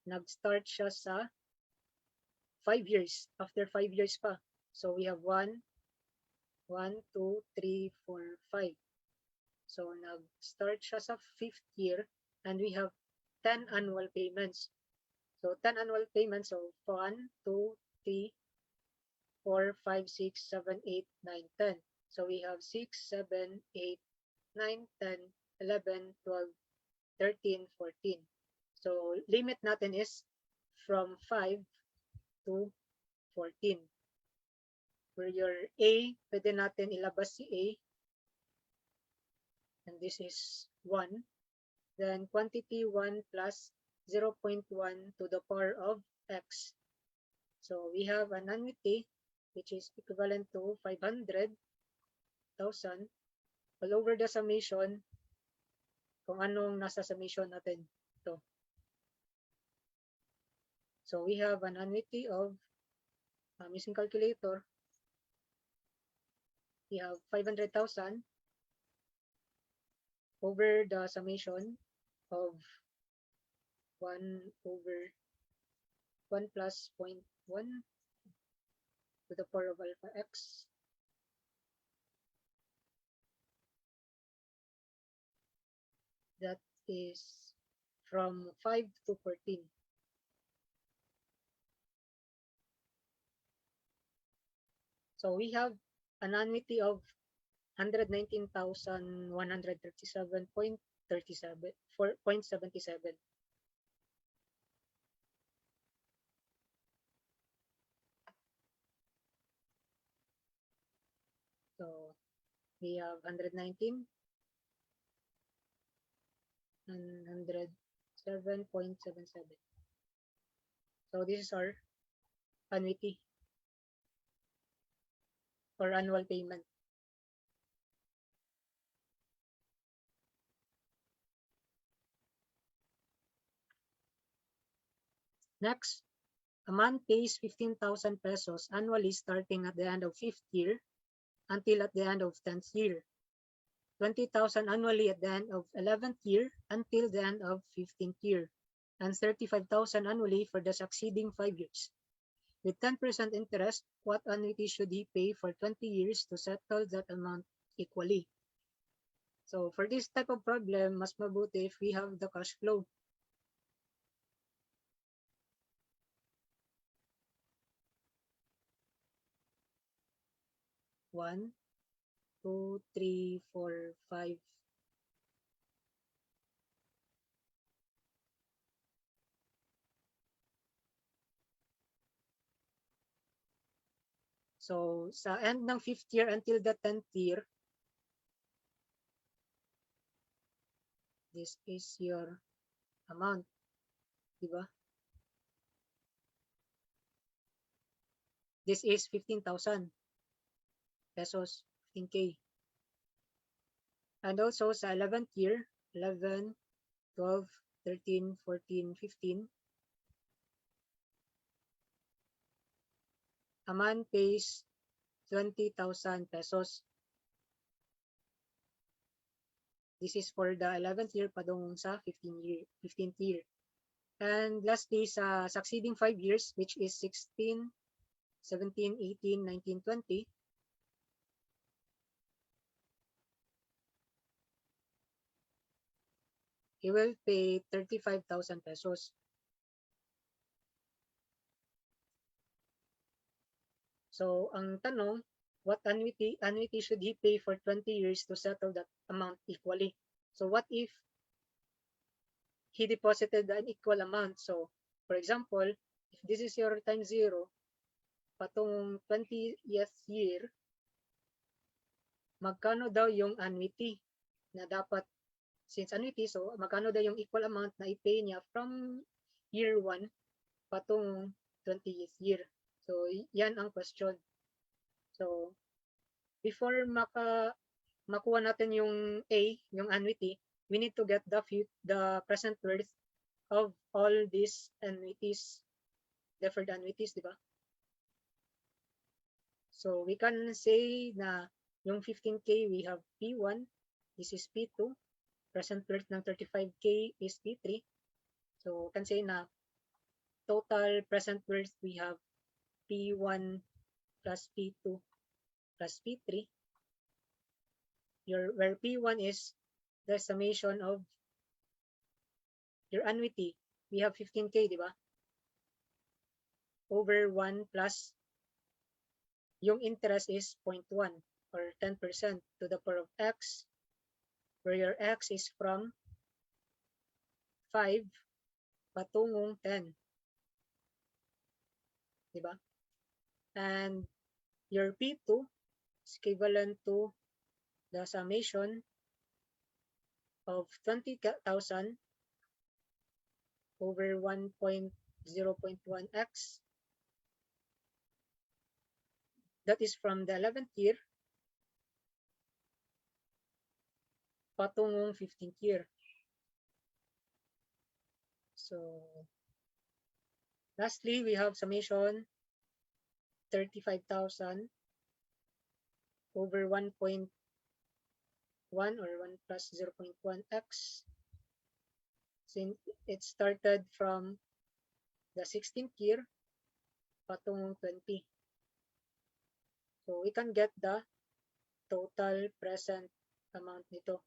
nag-start siya sa 5 years, after 5 years pa. So we have 1, 2, 3, 4, 5. So nag-start siya sa 5th year and we have 10 annual payments. So 10 annual payments, so 1, 2, 3, 4, 5, 6, 7, 8, 9, 10. So we have 6, 7, 8, 9, 10, 11, 12, 13, 14. So limit natin is from 5 to 14. Where your A, pwede natin ilabas si A. And this is 1. Then quantity 1 plus 0.1 to the power of X. So we have an annuity which is equivalent to 500,000 all over the summation kung anong nasa summation natin ito. So we have an annuity of, using calculator, we have 500,000 over the summation of 1 over 1 plus 0.1 to the power of alpha X. That is from 5 to 14. So we have an annuity of 119,137.77. So we have 119 and 107.77. So this is our annuity or annual payment. Next, a man pays 15,000 pesos annually starting at the end of 5th year until at the end of 10th year. 20,000 annually at the end of 11th year until the end of 15th year, and 35,000 annually for the succeeding 5 years. With 10% interest, what annuity should he pay for 20 years to settle that amount equally? So for this type of problem, mas mabuti if we have the cash flow. One, 2, 3, 4, 5. So sa end ng 5th year until the 10th year, this is your amount, diba? This is 15,000 pesos, 15K. And also sa 11th year, 11, 12, 13, 14, 15, a man pays 20,000 pesos. This is for the 11th year padung sa 15th year. And lastly, sa succeeding 5 years, which is 16, 17, 18, 19, 20, he will pay 35,000 pesos. So, ang tanong, what annuity should he pay for 20 years to settle that amount equally. So what if he deposited an equal amount? So for example, if this is your time zero, patong 20th year, magkano daw yung annuity na dapat, since annuity, so magkano daw yung equal amount na i-pay niya from year 1 patong 20th year. So yan ang question. So before makuha natin yung A, yung annuity, we need to get the present worth of all these annuities, deferred annuities, di ba? So we can say na yung 15K we have P1, this is P2, present worth ng 35K is P3. So we can say na total present worth we have P1 plus P2 plus P3, where P1 is the summation of your annuity. We have 15K, di ba? Over 1 plus yung interest is 0.1 or 10% to the power of x, where your x is from 5 patungong 10. Di ba? And your P2 is equivalent to the summation of 20,000 over 1.0.1x. That is from the 11th year patungong 15th year. So lastly, we have summation 35,000 over 1.1 or 1 plus 0.1x. Since it started from the 16th year patungong 20. So we can get the total present amount nito.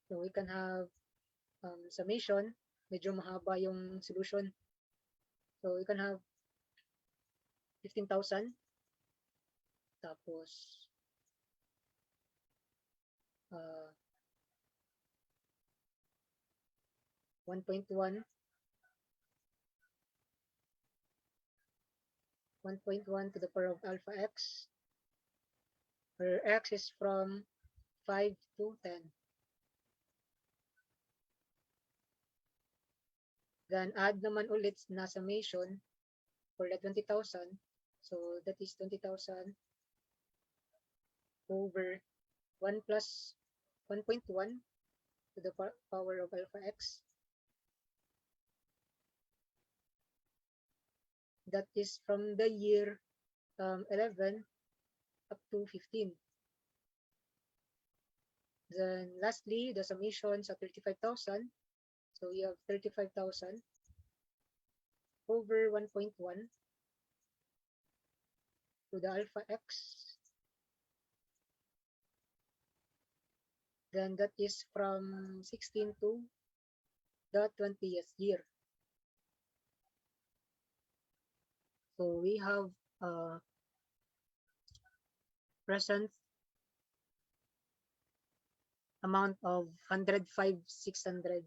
So we can have summation, medyo mahaba yung solution. So we can have 15,000 tapos 1.1 to the power of alpha x, where x is from 5 to 10. Then add naman ulit na summation for the 20,000. So that is 20,000 over 1 plus 1.1 to the power of alpha x. That is from the year 11 up to 15. Then lastly, the summation sa 35,000. So you have 35,000 over 1.1 to the alpha x. Then that is from 16 to the 20th year. So we have present amount of 105,600.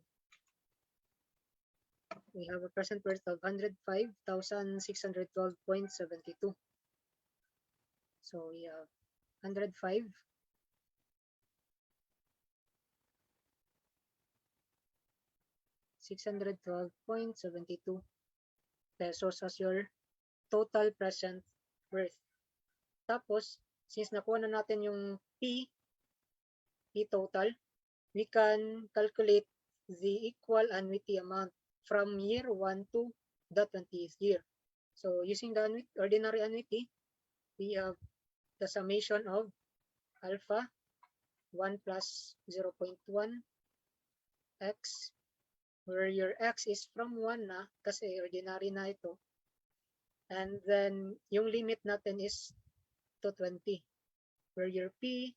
We have a present worth of 105,612.72. So we have 105 612.72 pesos as your total present worth. Tapos, since nakuha na natin yung P total, we can calculate the equal annuity amount from year 1 to the 20th year. So using the ordinary annuity, we have the summation of alpha 1 plus 0.1 x, where your x is from 1 na kasi ordinary na ito. And then yung limit natin is to 20, where your P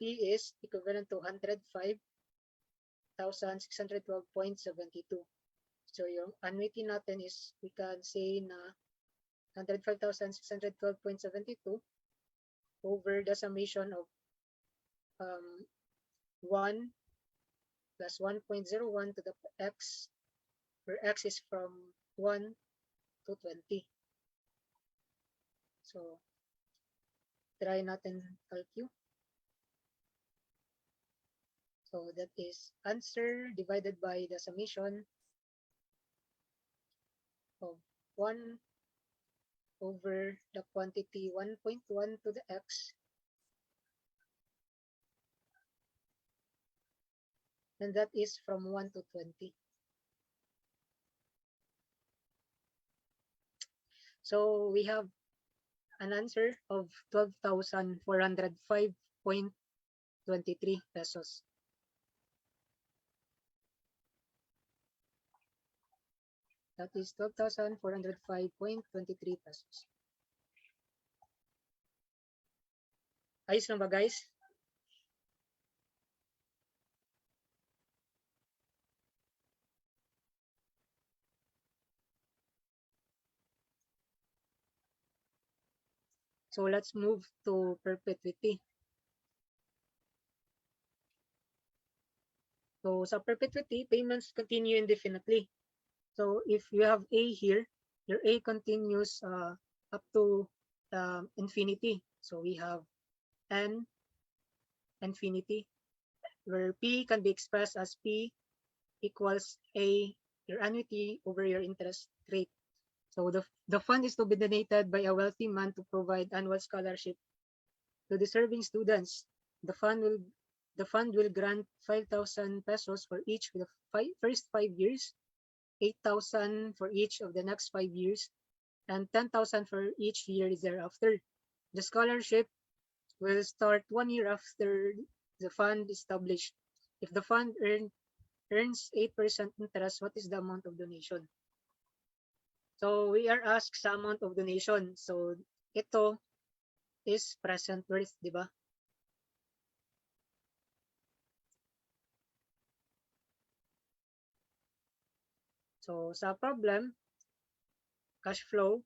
is equivalent to 105,612.72. So yung annuity natin is, we can say na 105,612.72 over the summation of 1 plus 1.01 to the x, where x is from 1 to 20. So, try natin calculate. So, that is answer divided by the summation of 1 over the quantity 1.1 to the x, and that is from 1 to 20. So we have an answer of 12,405.23 pesos. That is 12,405.23 pesos. Ayos lang ba, guys? So let's move to perpetuity. So sa perpetuity, payments continue indefinitely. So if you have A here, your A continues up to infinity. So we have N infinity, where P can be expressed as P equals A, your annuity over your interest rate. So the fund is to be donated by a wealthy man to provide annual scholarship to deserving students. The fund will grant 5,000 pesos for each of the first 5 years, 8,000 for each of the next 5 years, and 10,000 for each year thereafter. The scholarship will start 1 year after the fund is established. If the fund earns 8% interest, what is the amount of donation? So we are asked sa amount of donation. So ito is present worth, di ba? So sa problem, cash flow,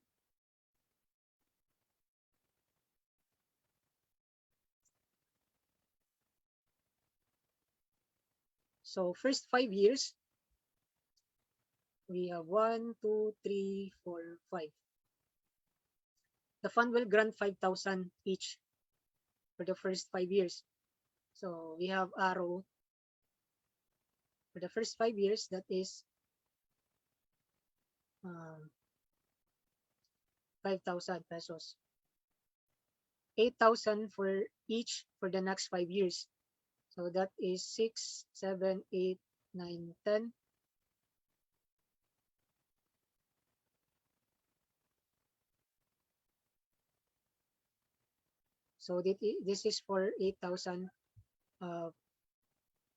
so first 5 years, we have 1, 2, 3, 4, 5. The fund will grant 5,000 each for the first 5 years. So we have arrow for the first 5 years, that is 5,000 pesos. 8,000 for each for the next 5 years. So that is 6, 7, 8, 9, 10. So this is for 8,000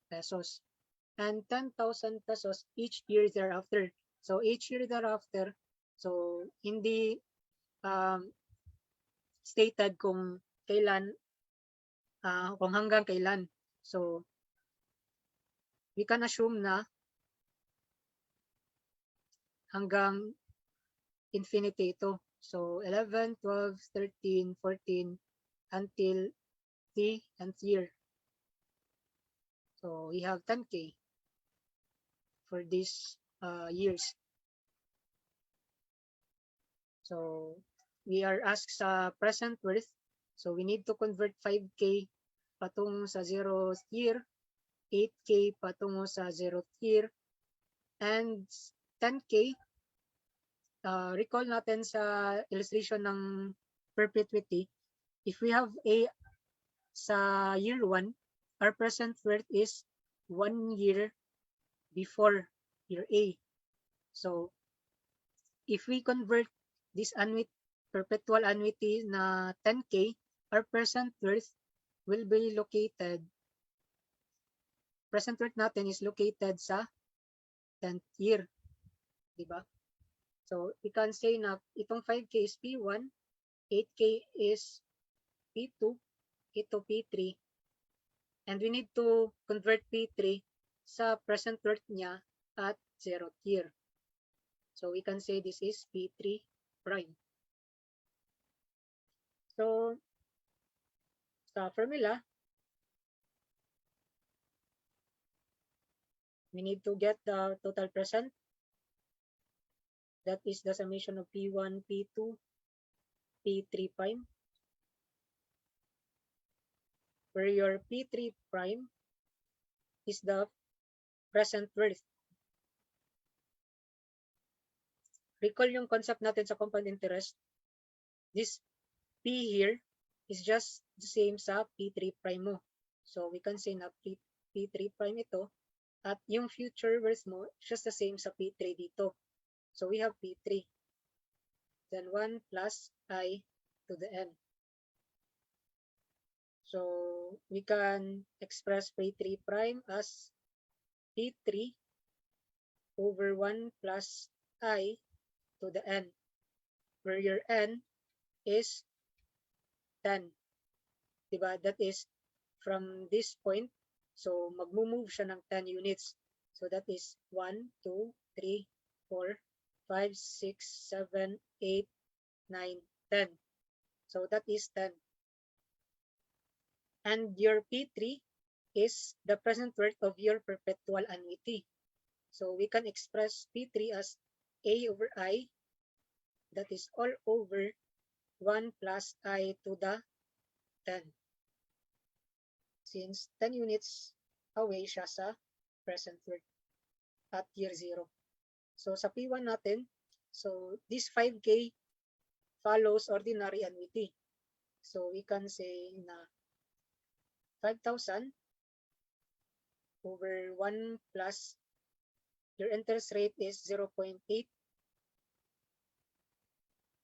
pesos. And 10,000 pesos each year thereafter. So each year thereafter, so hindi stated kung kailan, kung hanggang kailan. So we can assume na hanggang infinity ito. So 11, 12, 13, 14, until the nth year. So we have 10K for these years. So we are asked sa present worth. So we need to convert 5K patungo sa 0th year, 8K patungo sa 0th year, and 10K. Recall natin sa illustration ng perpetuity, if we have A sa year 1, our present worth is 1 year before year A. So if we convert this perpetual annuity na 10K, our present worth will be located, present worth natin is located sa 10th year. Diba? So we can say na itong 5K is P1, 8K is P2, ito P3, and we need to convert P3 sa present worth niya at 0th year. So we can say this is P3 prime. So, sa formula, we need to get the total present. That is the summation of P1, P2, P3 prime, where your P3 prime is the present worth. Recall yung concept natin sa compound interest. This P here is just the same sa P3 prime mo. So we can say na P3 prime ito at yung future worth mo just the same sa P3 dito. So we have P3. Then 1 plus I to the n. So we can express P3 prime as P3 over 1 plus I to the n, where your n is 10. Diba? That is from this point. So magmo-move siya ng 10 units. So that is 1, 2, 3, 4, 5, 6, 7, 8, 9, 10. So that is 10. And your P3 is the present worth of your perpetual annuity. So we can express P3 as A over I, that is all over 1 plus I to the 10. Since 10 units away siya sa present worth at year 0. So sa P1 natin, so this 5K follows ordinary annuity. So we can say na 5,000 over 1 plus your interest rate is 0.08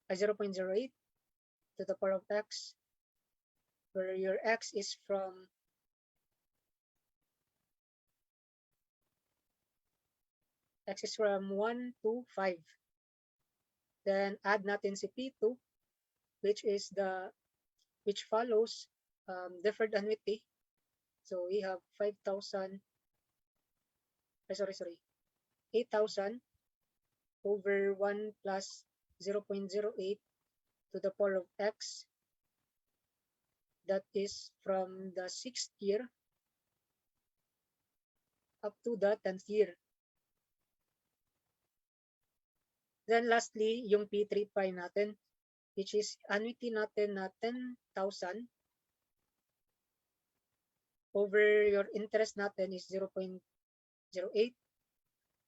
to the power of x, where your x is from 1 to 5. Then add natin si P2, which follows deferred annuity. So we have 8,000 over 1 plus 0.08 to the power of x. That is from the 6th year up to the 10th year. Then lastly, yung P3 prime natin, which is annuity natin na 10,000 over your interest natin is 0.08,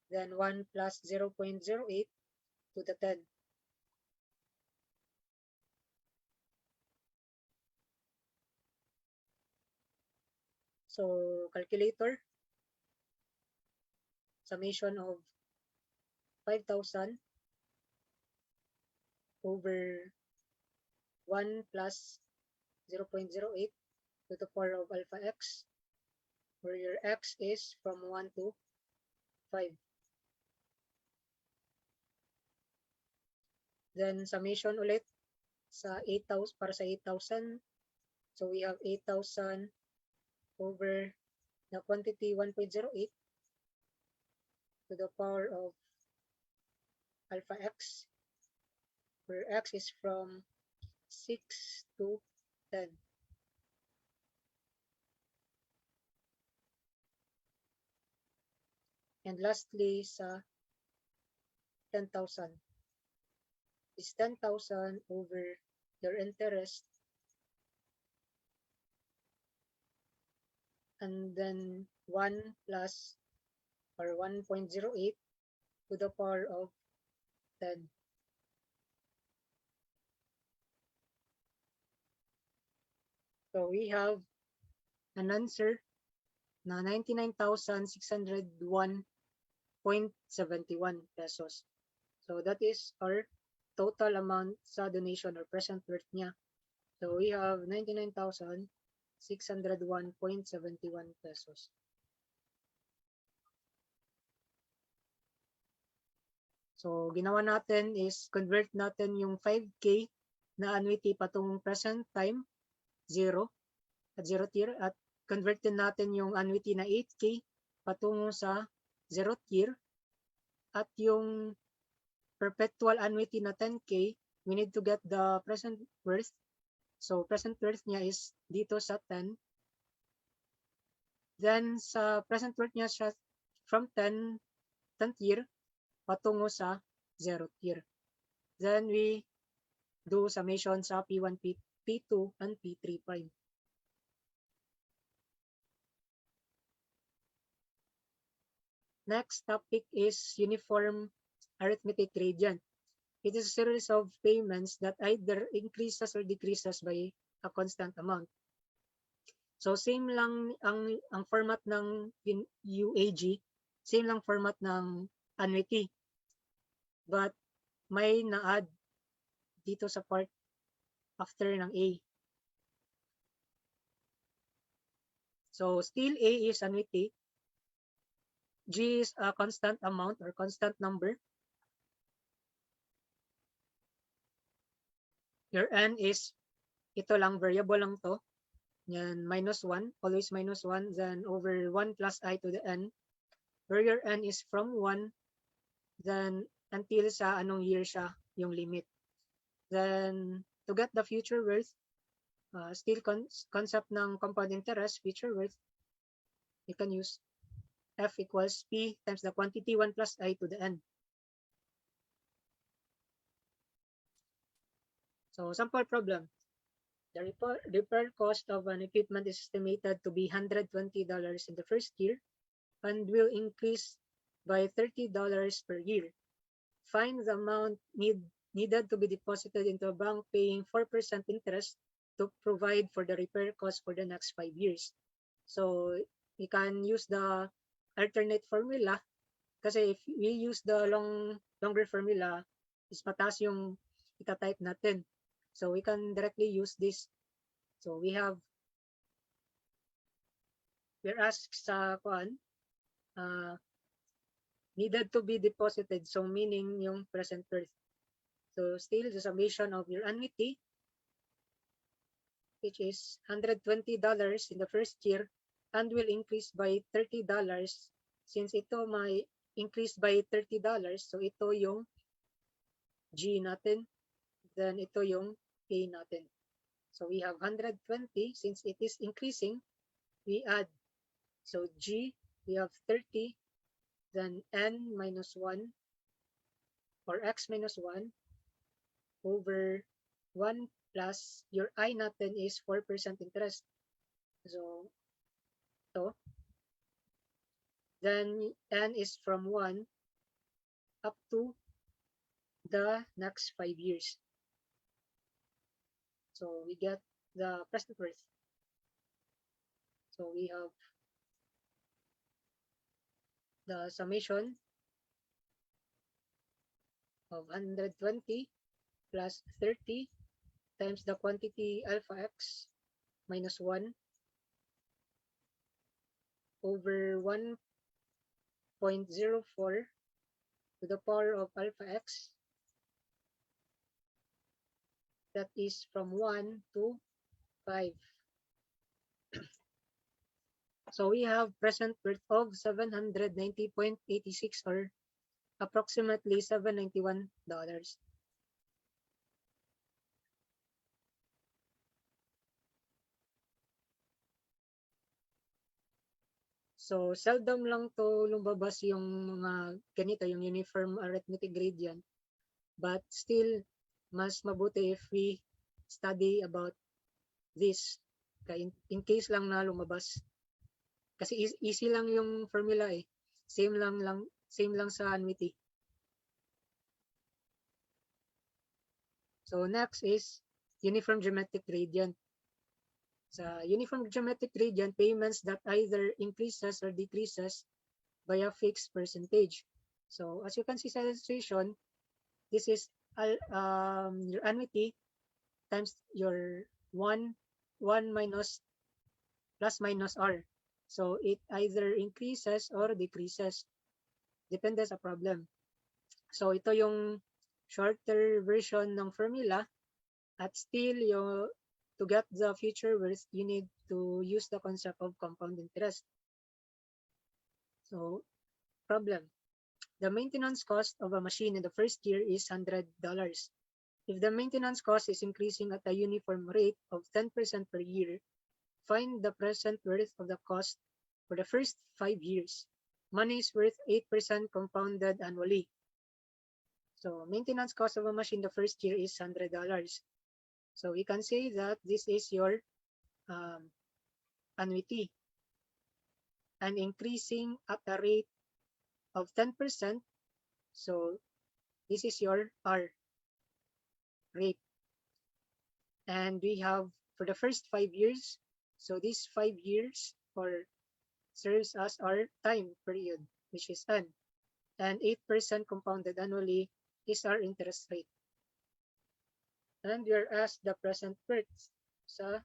then 1 plus 0.08 to the 10. So calculator, summation of 5,000 over 1 plus 0.08 to the power of alpha x, where your x is from 1 to 5. Then summation ulit sa 8,000 para sa 8,000. So we have 8,000 over the quantity 1.08 to the power of alpha x, where x is from 6 to 10. And lastly, sa 10,000 is 10,000 over your interest, and then 1 plus or 1.08 to the power of 10. So we have an answer na 99,601.71 pesos. So that is our total amount sa donation or present worth niya. So we have 99,601.71 pesos. So ginawa natin is convert natin yung 5K na annuity patungong present time 0 at 0th year, at convert din natin yung annuity na 8K patungo sa 0th year, at yung perpetual annuity na 10K, we need to get the present worth So present worth niya is dito sa 10. Then sa present worth niya siya from 10th year patungo sa 0th year. Then we do summation sa P1, P2, and P3 prime. Next topic is uniform arithmetic gradient. It is a series of payments that either increases or decreases by a constant amount. So same lang ang format ng UAG, same lang format ng annuity. But may na-add dito sa part after ng A. So still A is annuity. G is a constant amount or constant number. Your N is, ito lang, variable lang to. Yan, -1, always -1, then over 1 plus I to the N. Where your N is from 1, then until sa anong year siya yung limit. Then, to get the future worth, still concept ng compound interest, future worth, you can use F equals P times the quantity 1 plus I to the N. So, sample problem. The repair cost of an equipment is estimated to be $120 in the first year and will increase by $30 per year. Find the amount needed to be deposited into a bank paying 4% interest to provide for the repair cost for the next 5 years. So we can use the alternate formula kasi if we use the longer formula, is mataas yung ita-type natin. So we can directly use this. So we're asked sa needed to be deposited. So meaning yung present worth. So still the summation of your annuity, which is $120 in the first year and will increase by $30. Since ito may increase by $30, so ito yung G natin. Then ito yung A natin. So we have 120. Since it is increasing, we add. So G, we have 30. Then N minus 1 or X minus 1 over 1 plus your I natin is 4% interest. So ito. Then N is from 1 up to the next 5 years. So we get the present worth. So we have the summation of 120 plus 30 times the quantity alpha x minus 1 over 1.04 to the power of alpha x. That is from 1 to 5. So we have present worth of $790.86 or approximately $791. So seldom lang to lumabas yung mga ganito, yung uniform arithmetic gradient. But still, mas mabuti if we study about this. In case lang na lumabas. Kasi easy lang yung formula eh. Same lang sa annuity. So next is uniform geometric gradient. Sa uniform geometric gradient, payments that either increases or decreases by a fixed percentage. So as you can see sa illustration, this is your annuity times your 1 minus plus minus R. So it either increases or decreases. Depende sa problem. So ito yung shorter version ng formula. At still, to get the future worth, you need to use the concept of compound interest. So problem. The maintenance cost of a machine in the first year is $100. If the maintenance cost is increasing at a uniform rate of 10% per year, find the present worth of the cost for the first 5 years. Money is worth 8% compounded annually. So maintenance cost of a machine the first year is $100. So we can say that this is your annuity, and increasing at a rate of 10%. So this is your R rate. And we have for the first 5 years. So these 5 years serves as our time period, which is N. And 8% compounded annually is our interest rate. And we are asked the present worth sa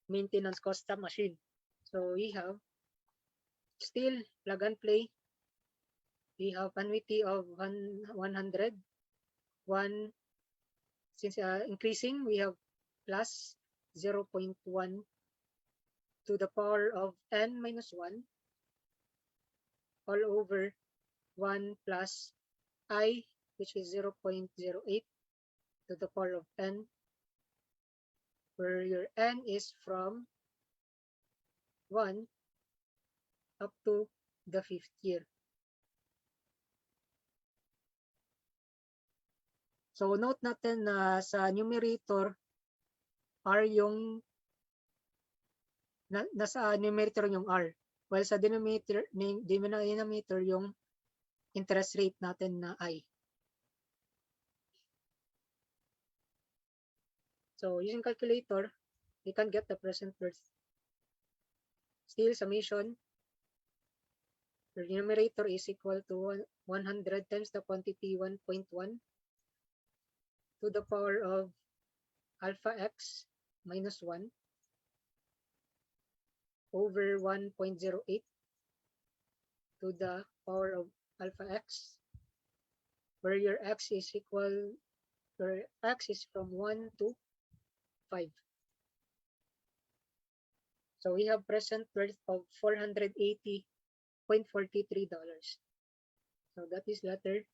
maintenance cost sa machine. So we have still plug and play. We have annuity of 100. Since increasing, we have plus 0.1 to the power of n minus 1 all over 1 plus I, which is 0.08 to the power of n, where your n is from 1 up to the 5th year. So note natin na sa numerator R yung nasa numerator yung R, while sa denominator yung interest rate natin na I. So using calculator, we can get the present worth. Still summation, the numerator is equal to 100 times the quantity 1.1 to the power of alpha x minus 1 over 1.08 to the power of alpha x, where your x is equal, where x is from 1 to 5. So we have present worth of $480.43. So that is letter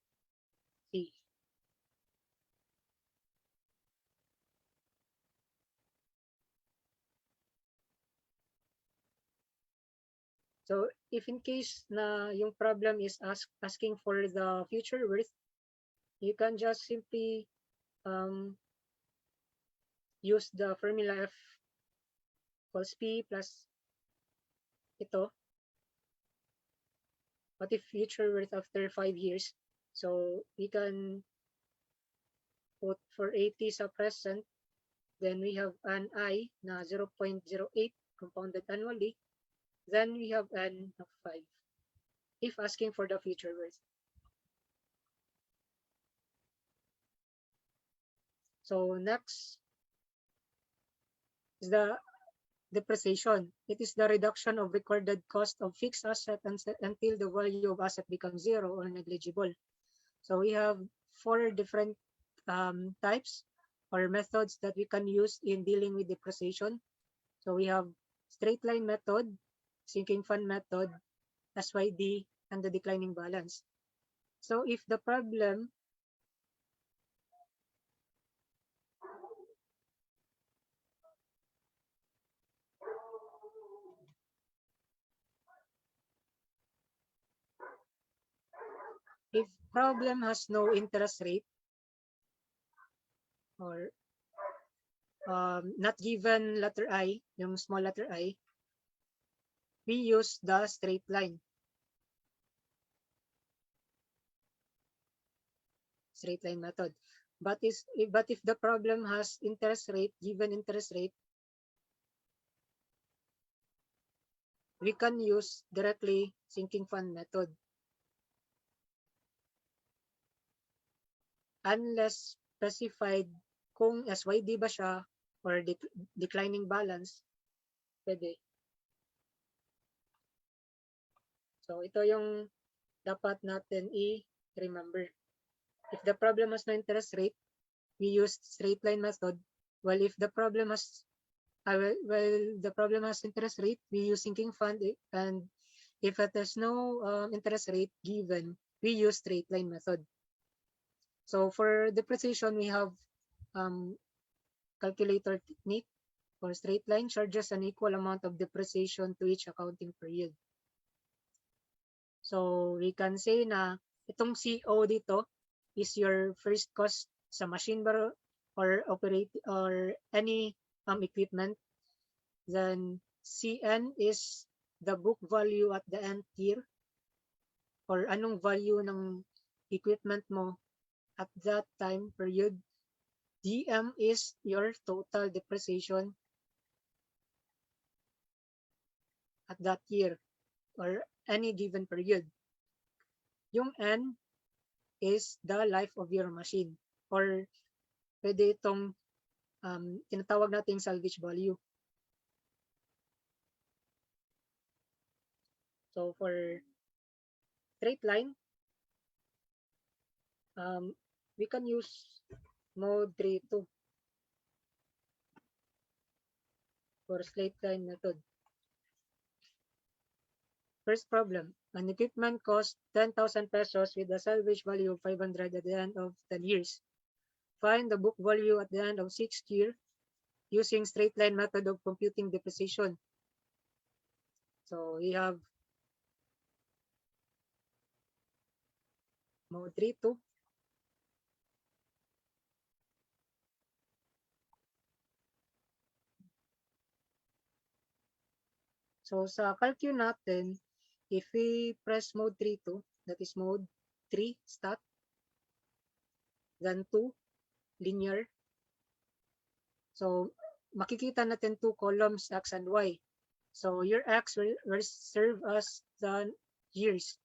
C. So if in case na yung problem is asking for the future worth, you can just simply use the formula F equals P plus ito. What if future worth after 5 years? So we can put for 80 sa present, then we have an I na 0.08 compounded annually. Then we have n of 5 if asking for the future worth. So next is the depreciation. It is the reduction of recorded cost of fixed asset until the value of asset becomes 0 or negligible. So we have 4 different types or methods that we can use in dealing with depreciation. So we have straight line method, sinking fund method, SYD, and the declining balance. So if the problem has no interest rate or not given letter I, yung small letter I, we use the straight line. Straight line method. But if the problem has interest rate, given interest rate, we can use directly sinking fund method. Unless specified kung SYD ba siya or declining balance, pwede. So ito yung dapat natin i-remember. If the problem has no interest rate, we use straight line method. Well, if the problem has interest rate, we use sinking fund. And if it has no interest rate given, we use straight line method. So for depreciation, we have calculator technique. For straight line, charges an equal amount of depreciation to each accounting period. So we can say na itong CO dito is your first cost sa machine ba or operate or any equipment. Then CN is the book value at the end year or anong value ng equipment mo at that time period. DM is your total depreciation at that year or any given period. Yung N is the life of your machine or pwede itong tinatawag nating salvage value. So for straight line, we can use mode 3-2 for straight line method. First problem, an equipment cost 10,000 pesos with a salvage value of 500 at the end of 10 years. Find the book value at the end of 6th year using straight line method of computing depreciation. So we have mode 3-2. So sa calcul natin, if we press mode 3-2, that is mode 3 stat, then 2 linear. So makikita natin two columns X and Y. So your X will serve as the years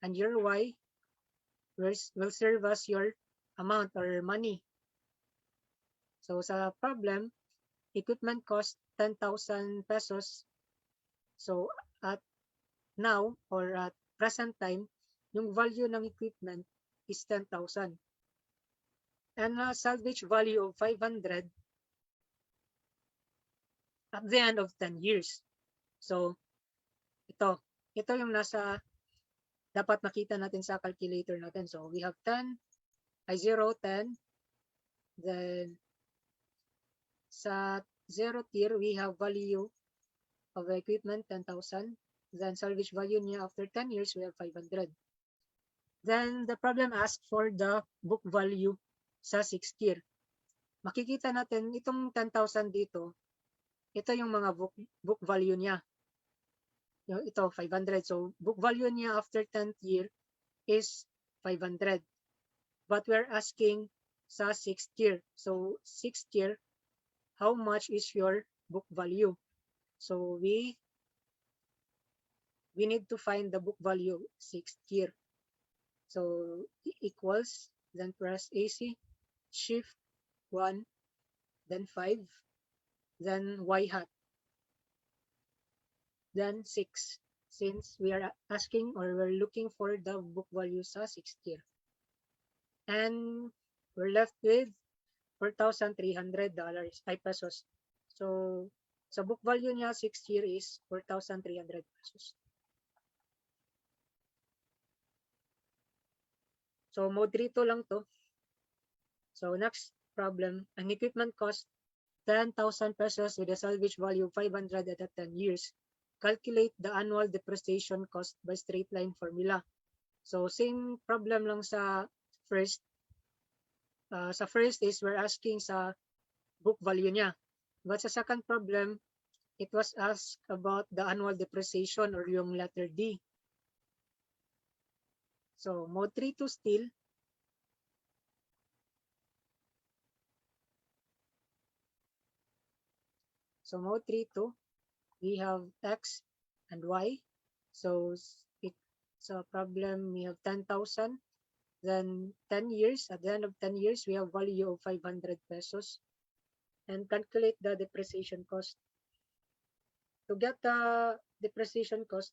and your Y will serve as your amount or money. So sa problem, equipment cost 10,000 pesos. So at now or at present time, yung value ng equipment is 10,000. And a salvage value of 500 at the end of 10 years. So ito yung nasa dapat makita natin sa calculator natin. So we have 0, 10. Then sa 0 tier, we have value of the equipment 10,000. Then salvage value niya after 10 years, we have 500. Then the problem asks for the book value sa 6th year. Makikita natin itong 10,000 dito, ito yung mga book value niya. Ito 500. So book value niya after 10th year is 500. But we're asking sa 6th year. So 6th year, how much is your book value? So we need to find the book value 6th year. So equals, then press AC, shift 1, then 5, then Y hat, then 6, since we are asking or we're looking for the book value sa 6th year. And we're left with $4,300 pesos. So sa book value niya 6th year is 4,300 pesos. So mode 3-2 lang to. So next problem, an equipment cost 10,000 pesos with a salvage value of 500 at 10 years. Calculate the annual depreciation cost by straight line formula. So same problem lang sa first. Sa first is we're asking sa book value niya. But sa second problem, it was asked about the annual depreciation or yung letter D. So mode 3-2 still. So mode 3-2, we have X and Y. So it's a problem, we have 10,000. Then 10 years, at the end of 10 years, we have value of 500 pesos. And calculate the depreciation cost. To get the depreciation cost,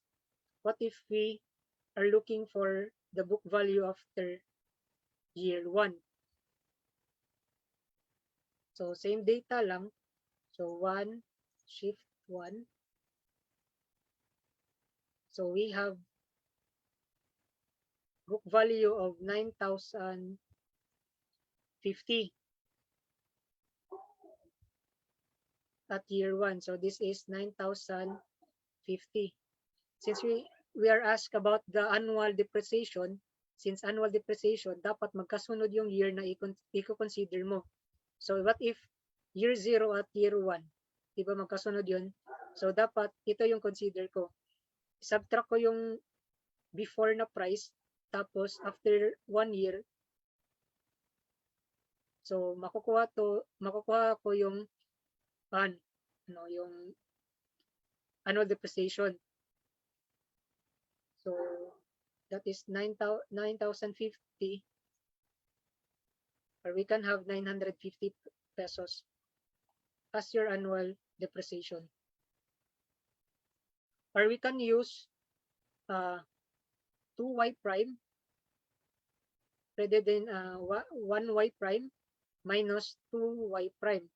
what if we are looking for the book value after year 1? So same data lang. So 1, shift 1. So we have book value of 9,000 at year 1. So this is 9,050. Since we are asked about the annual depreciation, since annual depreciation, dapat magkasunod yung year na i-consider mo. So what if year 0 at year 1? Diba magkasunod yun? So dapat ito yung consider ko. Subtract ko yung before na price, tapos after 1 year, so makukuha ko yung yung annual depreciation. So that is 9,050, or we can have 950 pesos as your annual depreciation. Or we can use 2y prime rather than 1y prime minus 2y prime.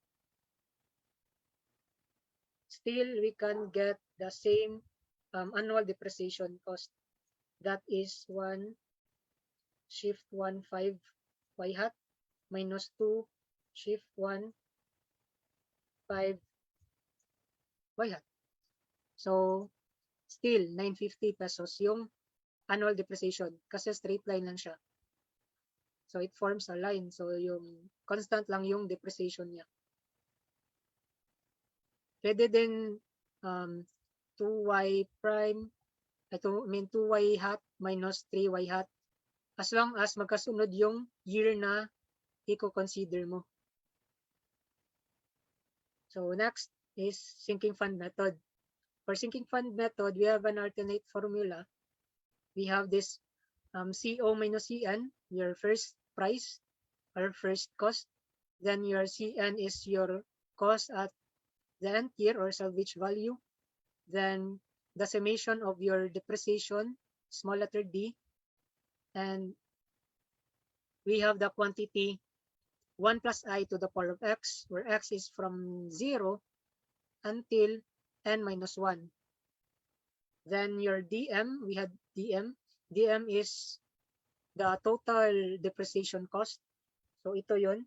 Still, we can get the same annual depreciation cost. That is 1 shift 1 5 y hat minus 2 shift 1 5 y hat. So still 950 pesos yung annual depreciation kasi straight line lang siya. So it forms a line. So yung constant lang yung depreciation niya. Rather than 2y prime, 2y hat minus 3y hat, as long as magkasunod yung year na i-consider mo. So next is sinking fund method. For sinking fund method, we have an alternate formula. We have this CO minus CN, your first price or first cost. Then your CN is your cost at the nth year or salvage value. Then the summation of your depreciation, small letter d. And we have the quantity 1 plus I to the power of x, where x is from 0 until n minus 1. Then your DM, we had DM. DM is the total depreciation cost. So ito yun.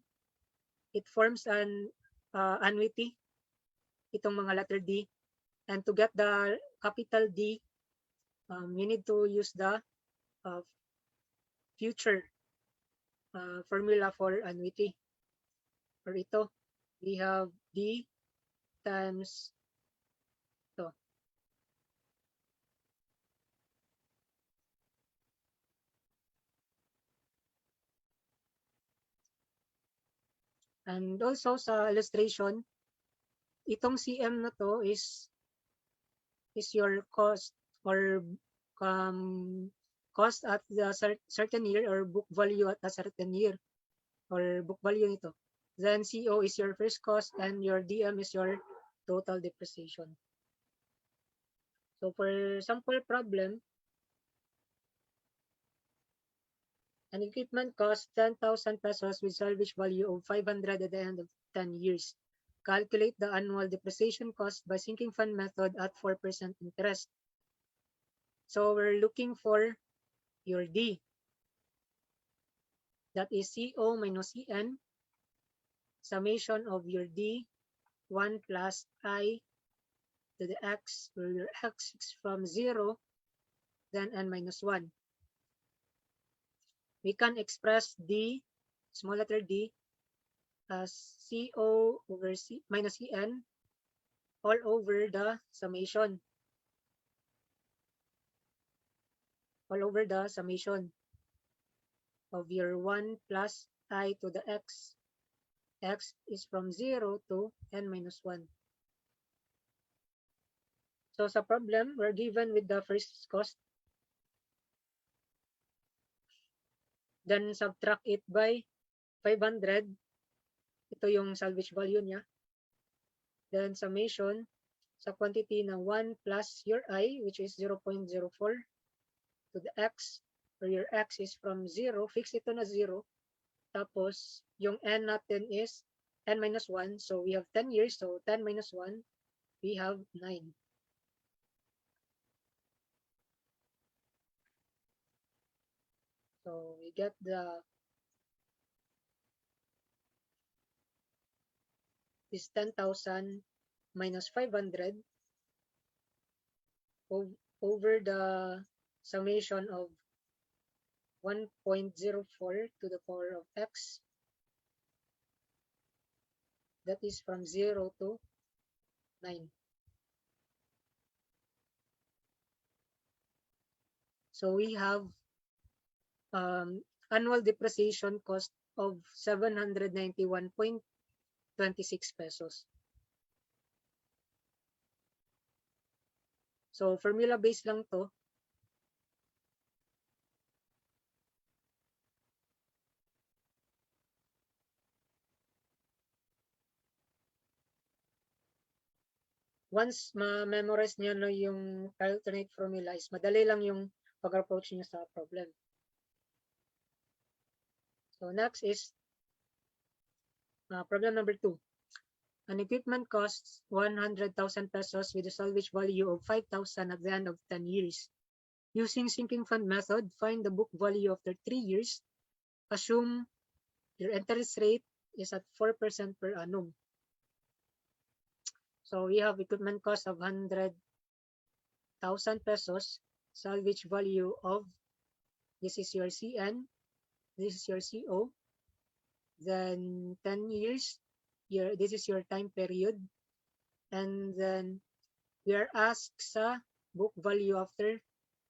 It forms an annuity, itong mga letter D. And to get the capital D, you need to use the future formula for annuity. For ito, we have D times ito. And also sa illustration, itong CM na to is your cost or cost at the certain year or book value at a certain year or book value nito. Then CO is your first cost and your DM is your total depreciation. So for sample problem, an equipment costs 10,000 pesos with salvage value of 500 at the end of 10 years. Calculate the annual depreciation cost by sinking fund method at 4% interest. So we're looking for your D. That is CO minus CN. Summation of your D, 1 plus I to the X, where your X is from 0, then N minus 1. We can express D, small letter D, as CO over C minus CN all over the summation. All over the summation of your 1 plus I to the X. X is from 0 to N minus 1. So sa problem, we're given with the first cost. Then subtract it by 500. Ito yung salvage value niya. Then summation sa quantity na 1 plus your I, which is 0.04 to the X, where your X is from 0. Fix ito na 0. Tapos yung N natin is N minus 1. So we have 10 years. So 10 minus 1, we have 9. So we get the is 10,000 minus 500 over the summation of 1.04 to the power of x. That is from 0 to 9. So we have annual depreciation cost of 791.26 pesos. So formula based lang to. Once ma-memorize niyo no yung alternate formula, is madali lang yung pag-approach niyo sa problem. So next is problem number 2. An equipment costs 100,000 pesos with a salvage value of 5,000 at the end of 10 years. Using sinking fund method, find the book value after 3 years. Assume your interest rate is at 4% per annum. So we have equipment cost of 100,000 pesos, salvage value of, this is your CN, this is your CO, then 10 years, this is your time period, and then we are asked sa book value after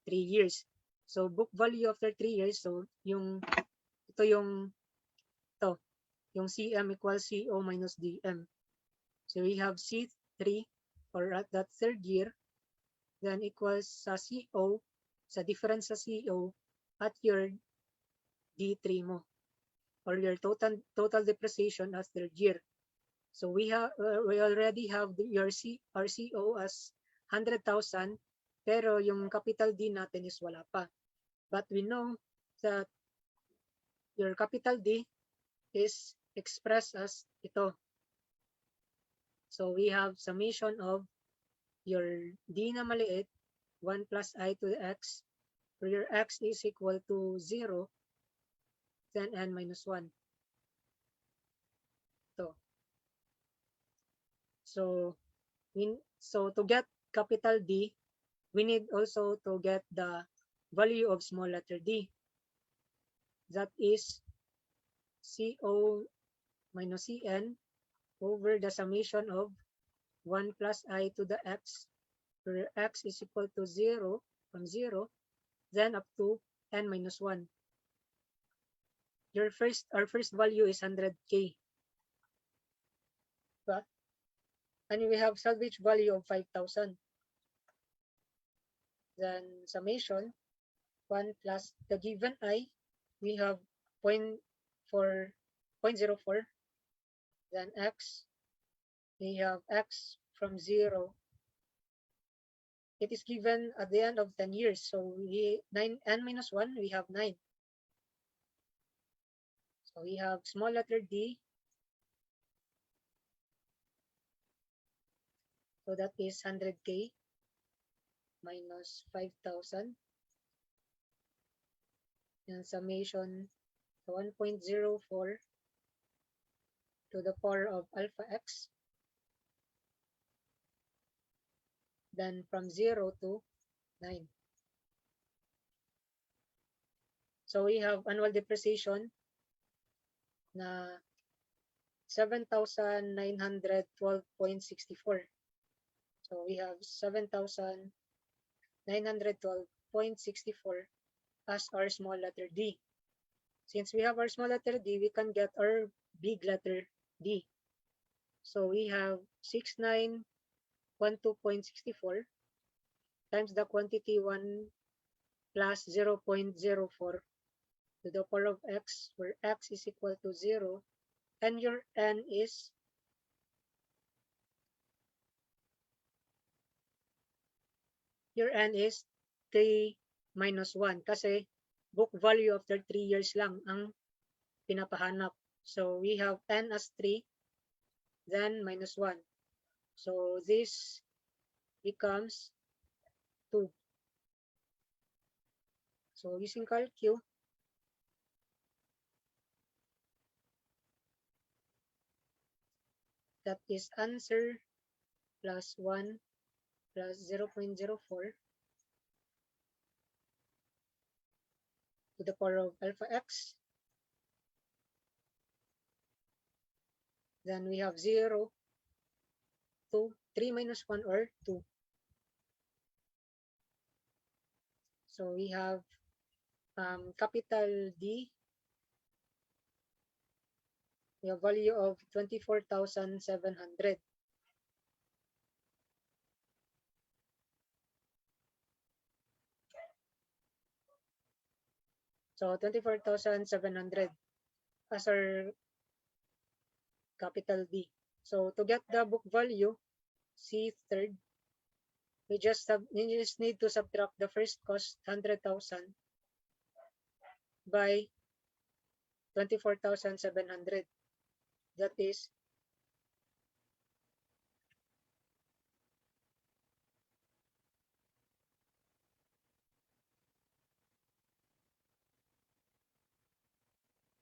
3 years. So book value after 3 years, so yung CM equals CO minus DM. So we have C3 or at that third year, then equals sa CO, sa difference sa CO at your D3 mo, or your total depreciation as third year. So we already have your RCO as 100,000, pero yung capital D natin is wala pa. But we know that your capital D is expressed as ito. So we have summation of your D na maliit, 1 plus I to the x, where your x is equal to 0, then n minus 1. So to get capital D, we need also to get the value of small letter d. That is CO minus CN over the summation of 1 plus I to the x, where x is equal to 0, from 0, then up to n minus 1. Our first value is 100K. But, and we have salvage value of 5,000. Then summation 1 plus the given I, we have 0.04. Then x, we have x from 0. It is given at the end of 10 years. So n minus 1, we have 9. So we have small letter d. So that is 100K minus 5,000. And summation 1.04 to the power of alpha x. Then from 0 to 9. So we have annual depreciation na 7,912.64. So we have 7,912.64 as our small letter D. Since we have our small letter D, we can get our big letter D. So we have 6,912.64 times the quantity 1 plus 0.04 to the power of x, where x is equal to 0, and your n is 3 minus 1 kasi book value after 3 years lang ang pinapahanap. So we have n as 3, then minus 1. So this becomes 2. So using calcu, That is answer plus 1 plus 0.04 to the power of alpha x. Then we have 0, 2, 3 minus 1 or 2. So we have capital D, we have value of 24,700. So 24,700 as our capital D. So to get the book value, C third, we just need to subtract the first cost 100,000 by 24,700. That is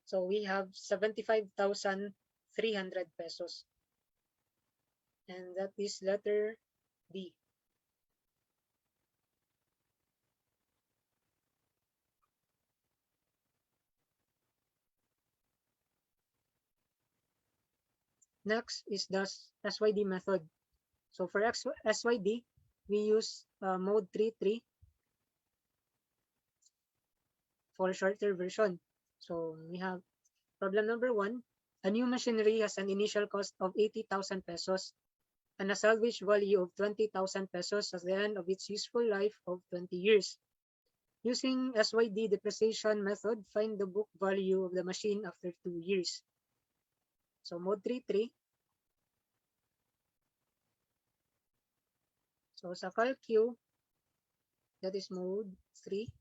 so we have 75,300 pesos. And that is letter B. Next is the SYD method. So for SYD, we use mode 3.3 for shorter version. So we have problem number 1. A new machinery has an initial cost of 80,000 pesos and a salvage value of 20,000 pesos at the end of its useful life of 20 years. Using SYD depreciation method, find the book value of the machine after 2 years. So mode 3.3. So sa CalQ, that is mode 3,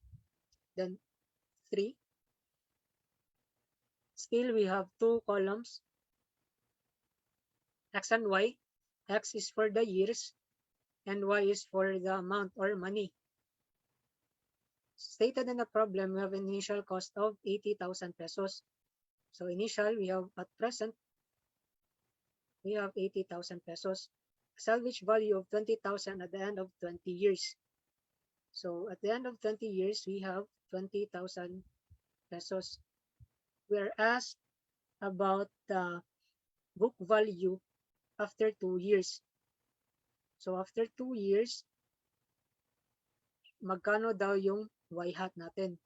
then 3. Still, we have 2 columns, X and Y. X is for the years, and Y is for the amount or money. Stated in the problem, we have an initial cost of 80,000 pesos. So initial, we have at present, we have 80,000 pesos. Salvage value of 20,000 at the end of 20 years. So at the end of 20 years, we have 20,000 pesos. We are asked about the book value after 2 years. So after 2 years, magkano daw yung Y hat natin?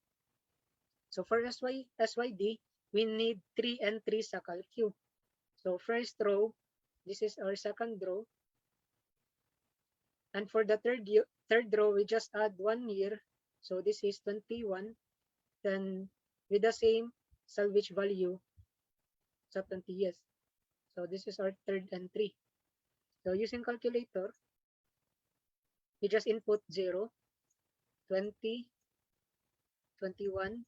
So for SYD, we need 3 entries sa CalQ. So first row, this is our second row. And for the third row, we just add 1 year. So this is 21. Then with the same salvage value sa 20 years. So this is our third entry. So using calculator, we just input 0, 20, 21.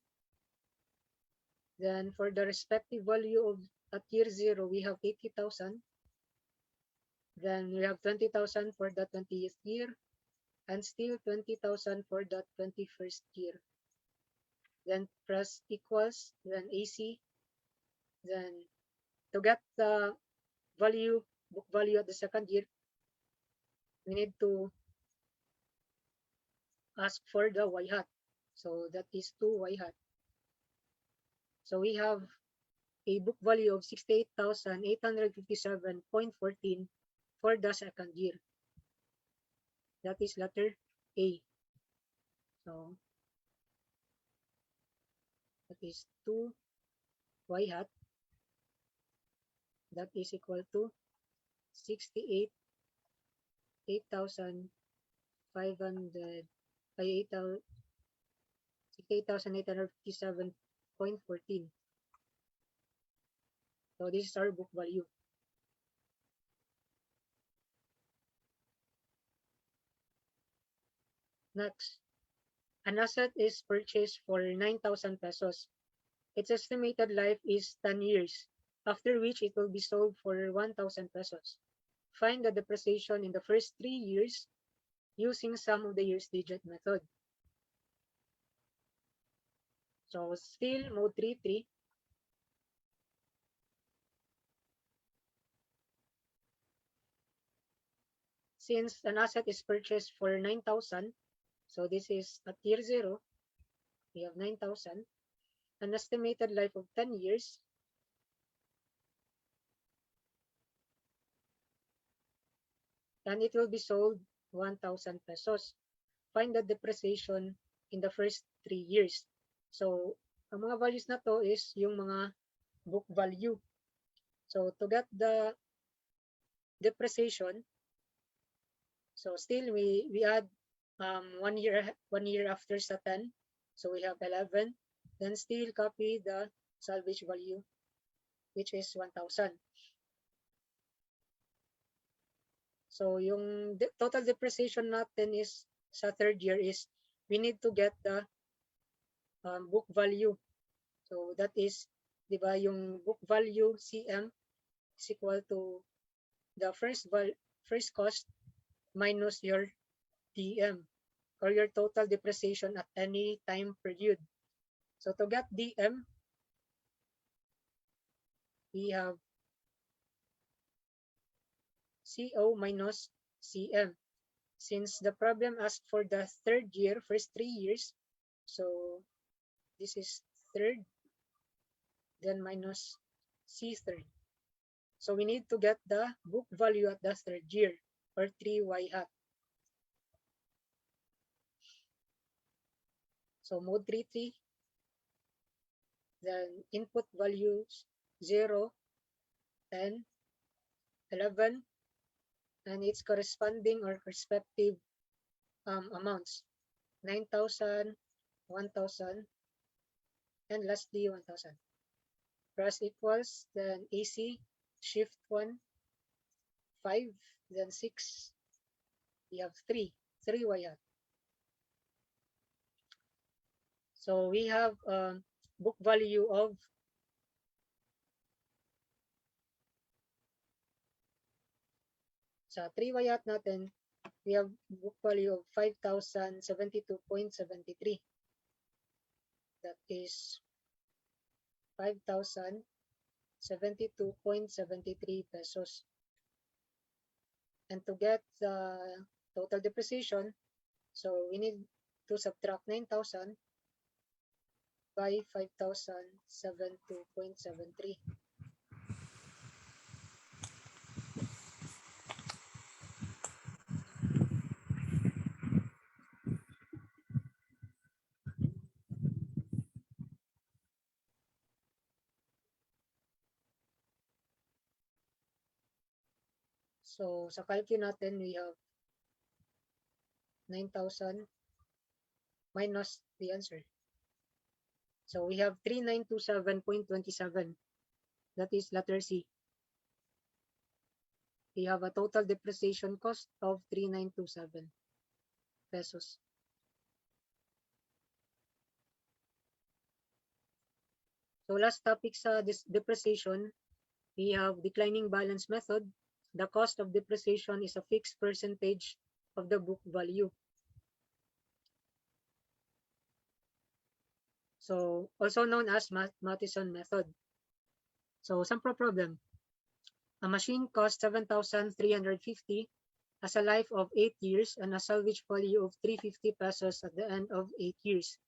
Then for the respective value of at year 0, we have 80,000. Then we have 20,000 for the 20th year and still 20,000 for the 21st year. Then press equals, then AC. Then to get the value, book value at the second year, we need to ask for the Y hat. So that is 2 Y hat. So we have a book value of 68,857.14 for the second year. That is letter A. So that is 2 Y hat. That is equal to 68,857.14. So this is our book value. Next, an asset is purchased for 9,000 pesos. Its estimated life is 10 years, after which it will be sold for 1,000 pesos. Find the depreciation in the first 3 years using sum of the years digit method. So still mode 3.3. since an asset is purchased for 9,000, so this is at year 0, we have 9,000, an estimated life of 10 years, and it will be sold 1,000 pesos. Find the depreciation in the first 3 years. So, ang mga values na to is yung mga book value. So, to get the depreciation, so still we add 1 year after sa 10, so we have 11. Then still copy the salvage value, which is 1,000. So yung total depreciation natin is sa third year is we need to get the book value. So that is, di ba, yung book value CM is equal to the first cost minus your DM, or your total depreciation at any time period. So to get DM, we have CO minus CM. Since the problem asked for the third year, first 3 years, so this is third, then minus C third. So we need to get the book value at the third year, or 3y hat. So mode 3, then input values 0, 10, 11, and its corresponding or respective amounts, 9,000, 1,000, and lastly 1,000. Press equals, then AC, shift 1, 5, then 6, we have 3y hat. So we have book value of sa 3y hat natin, we have book value of 5,072.73. That is 5,072.73 pesos. And to get the total depreciation, so we need to subtract 9,000 by 5,072.73. So sa calculate natin, we have 9,000 minus the answer. So we have 3,927.27. That is letter C. We have a total depreciation cost of 3,927 pesos. So last topic sa this depreciation, we have declining balance method. The cost of depreciation is a fixed percentage of the book value. So also known as Matheson method. So sample problem. A machine costs 7,350, has a life of 8 years and a salvage value of 350 pesos at the end of 8 years.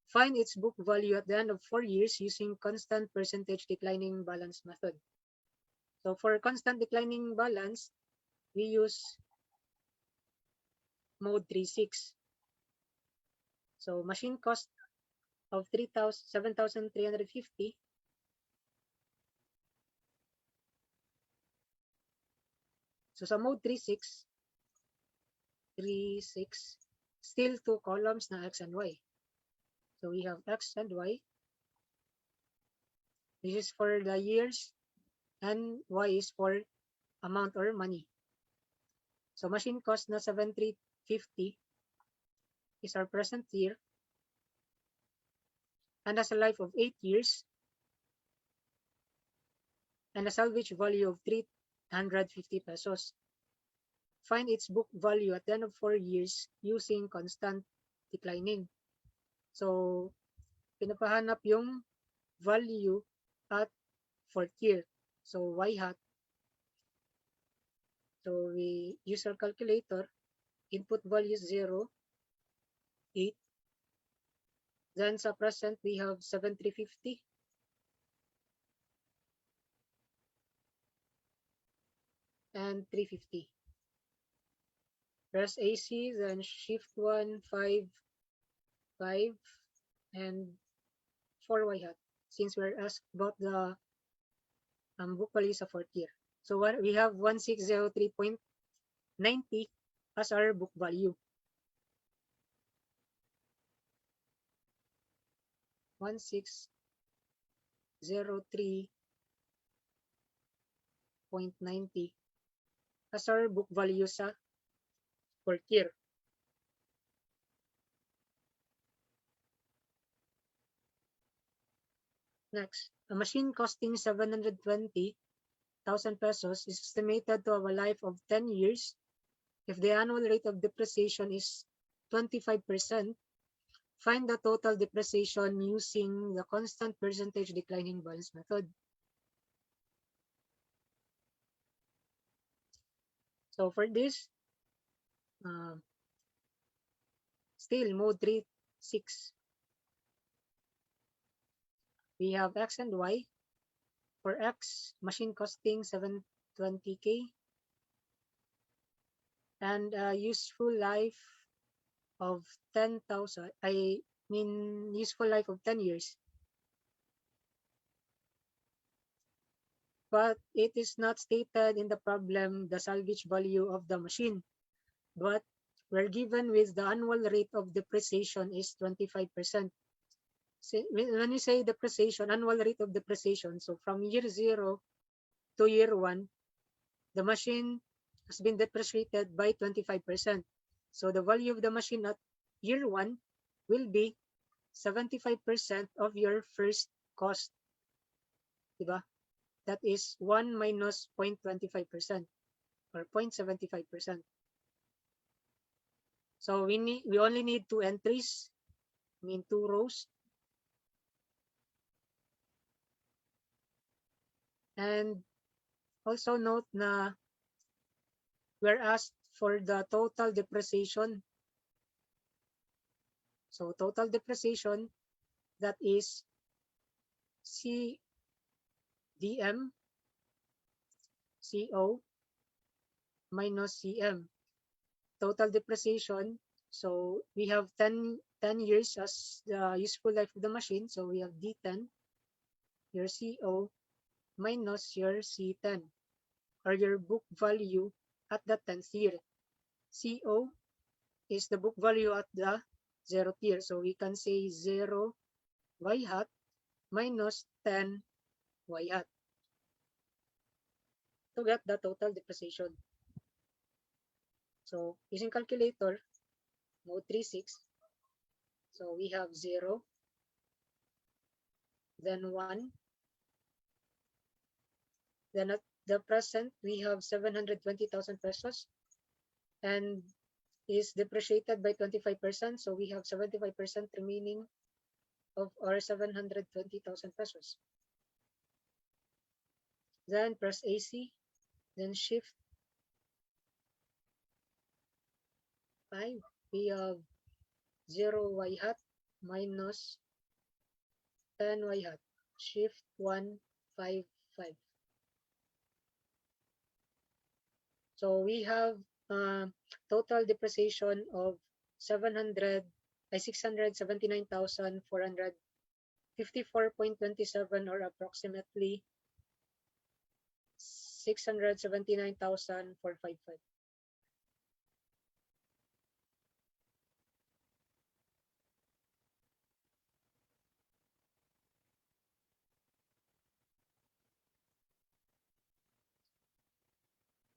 Find its book value at the end of 4 years using constant percentage declining balance method. So for constant declining balance, we use mode 3.6. So machine cost of 7,350 So sa mode 3.6, still two columns na X and Y. So we have X and Y. This is for the years and Y is for amount or money. So machine cost na 7,350 is our present year and has a life of 8 years and a salvage value of 350 pesos. Find its book value at the end of 4 years using constant declining. So, pinapahanap yung value at 4th year. So, Y hat. So we use our calculator, input value 0, 8. Then sa present, we have 7350. And 350. Press AC, then shift 1, 5, 5, and 4 Y hat, since we're asked about the book value sa fourth year. So what we have 1603.90 as our book value. 1603.90 as our book value sa fourth year. Next, a machine costing 720,000 pesos is estimated to have a life of 10 years if the annual rate of depreciation is 25%. Find the total depreciation using the constant percentage declining balance method. So for this, still mode 3.6. We have X and Y. For X, machine costing 720K and a useful life of 10,000. I mean useful life of 10 years. But it is not stated in the problem the salvage value of the machine. But we're given with the annual rate of depreciation is 25%. So when we say depreciation, annual rate of depreciation, so from year 0 to year 1, the machine has been depreciated by 25%. So the value of the machine at year 1 will be 75% of your first cost. Diba? That is 1 minus 0.25% or 0.75%. So we only need 2 entries, I mean 2 rows. And also note na we're asked for the total depreciation. So total depreciation, that is CDM, CO minus CM. Total depreciation, so we have 10 years as the useful life of the machine. So we have D10, your CO minus your C10, or your book value at the 10th year. CO is the book value at the 0th year. So we can say 0 Y hat minus 10 Y hat to get the total depreciation. So using calculator, mode 3.6. So we have 0, then 1. Then at the present, we have 720,000 pesos and is depreciated by 25%. So we have 75% remaining of our 720,000 pesos. Then press AC, then shift 5. We have 0 Y hat minus 10 Y hat. Shift 1, 5, 5. So we have total depreciation of 679,454.27, or approximately 679,455.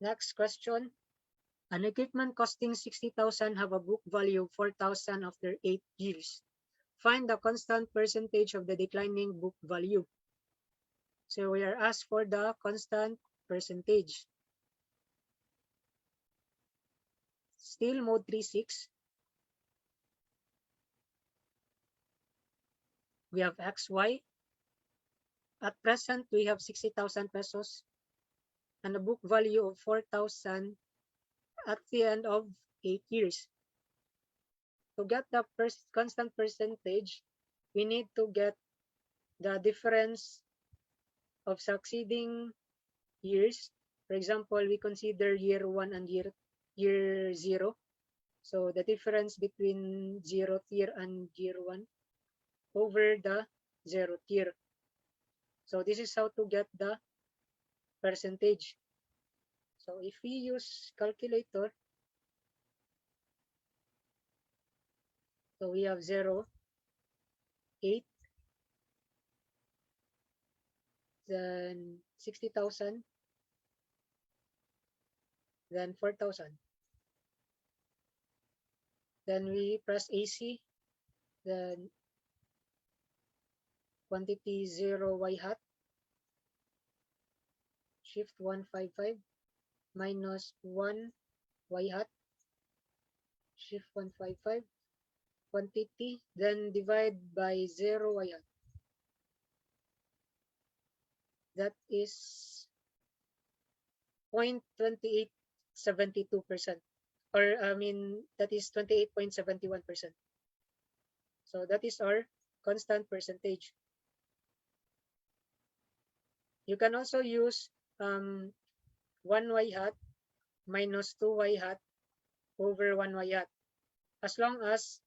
Next question. An equipment costing 60,000 have a book value of 4,000 after 8 years. Find the constant percentage of the declining book value. So we are asked for the constant percentage. Still mode 3.6. We have XY. At present, we have 60,000 pesos. and a book value of 4,000 at the end of 8 years. To get the constant percentage, we need to get the difference of succeeding years. For example, we consider year 1 and year 0. So the difference between 0th year and year 1 over the 0th year. So this is how to get the percentage. So if we use calculator, so we have 0, 8, then 60,000, then 4,000. Then we press AC, then quantity 0 y hat, shift 155 minus 1 y hat, shift 155, quantity, then divide by 0 y hat. That is 0.2872%, or I mean, that is 28.71%. So that is our constant percentage. You can also use 1 y hat minus 2 y hat over 1 y hat. As long as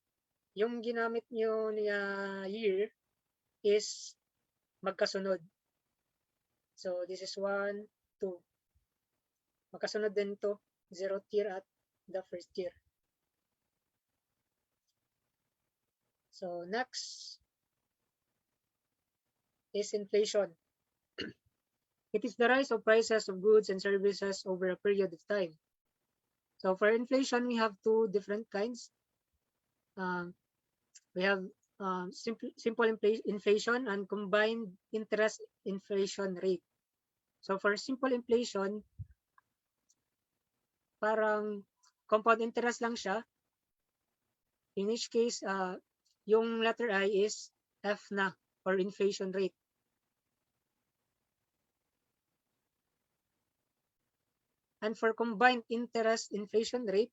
yung ginamit nyo na year is magkasunod. So this is 1, 2. Magkasunod din to, 0th year at the 1st year. So next is inflation. It is the rise of prices of goods and services over a period of time. So for inflation, we have two different kinds. We have simple inflation and combined interest inflation rate. So for simple inflation, parang compound interest lang siya. In each case, yung letter I is F na, or inflation rate. And for combined interest inflation rate,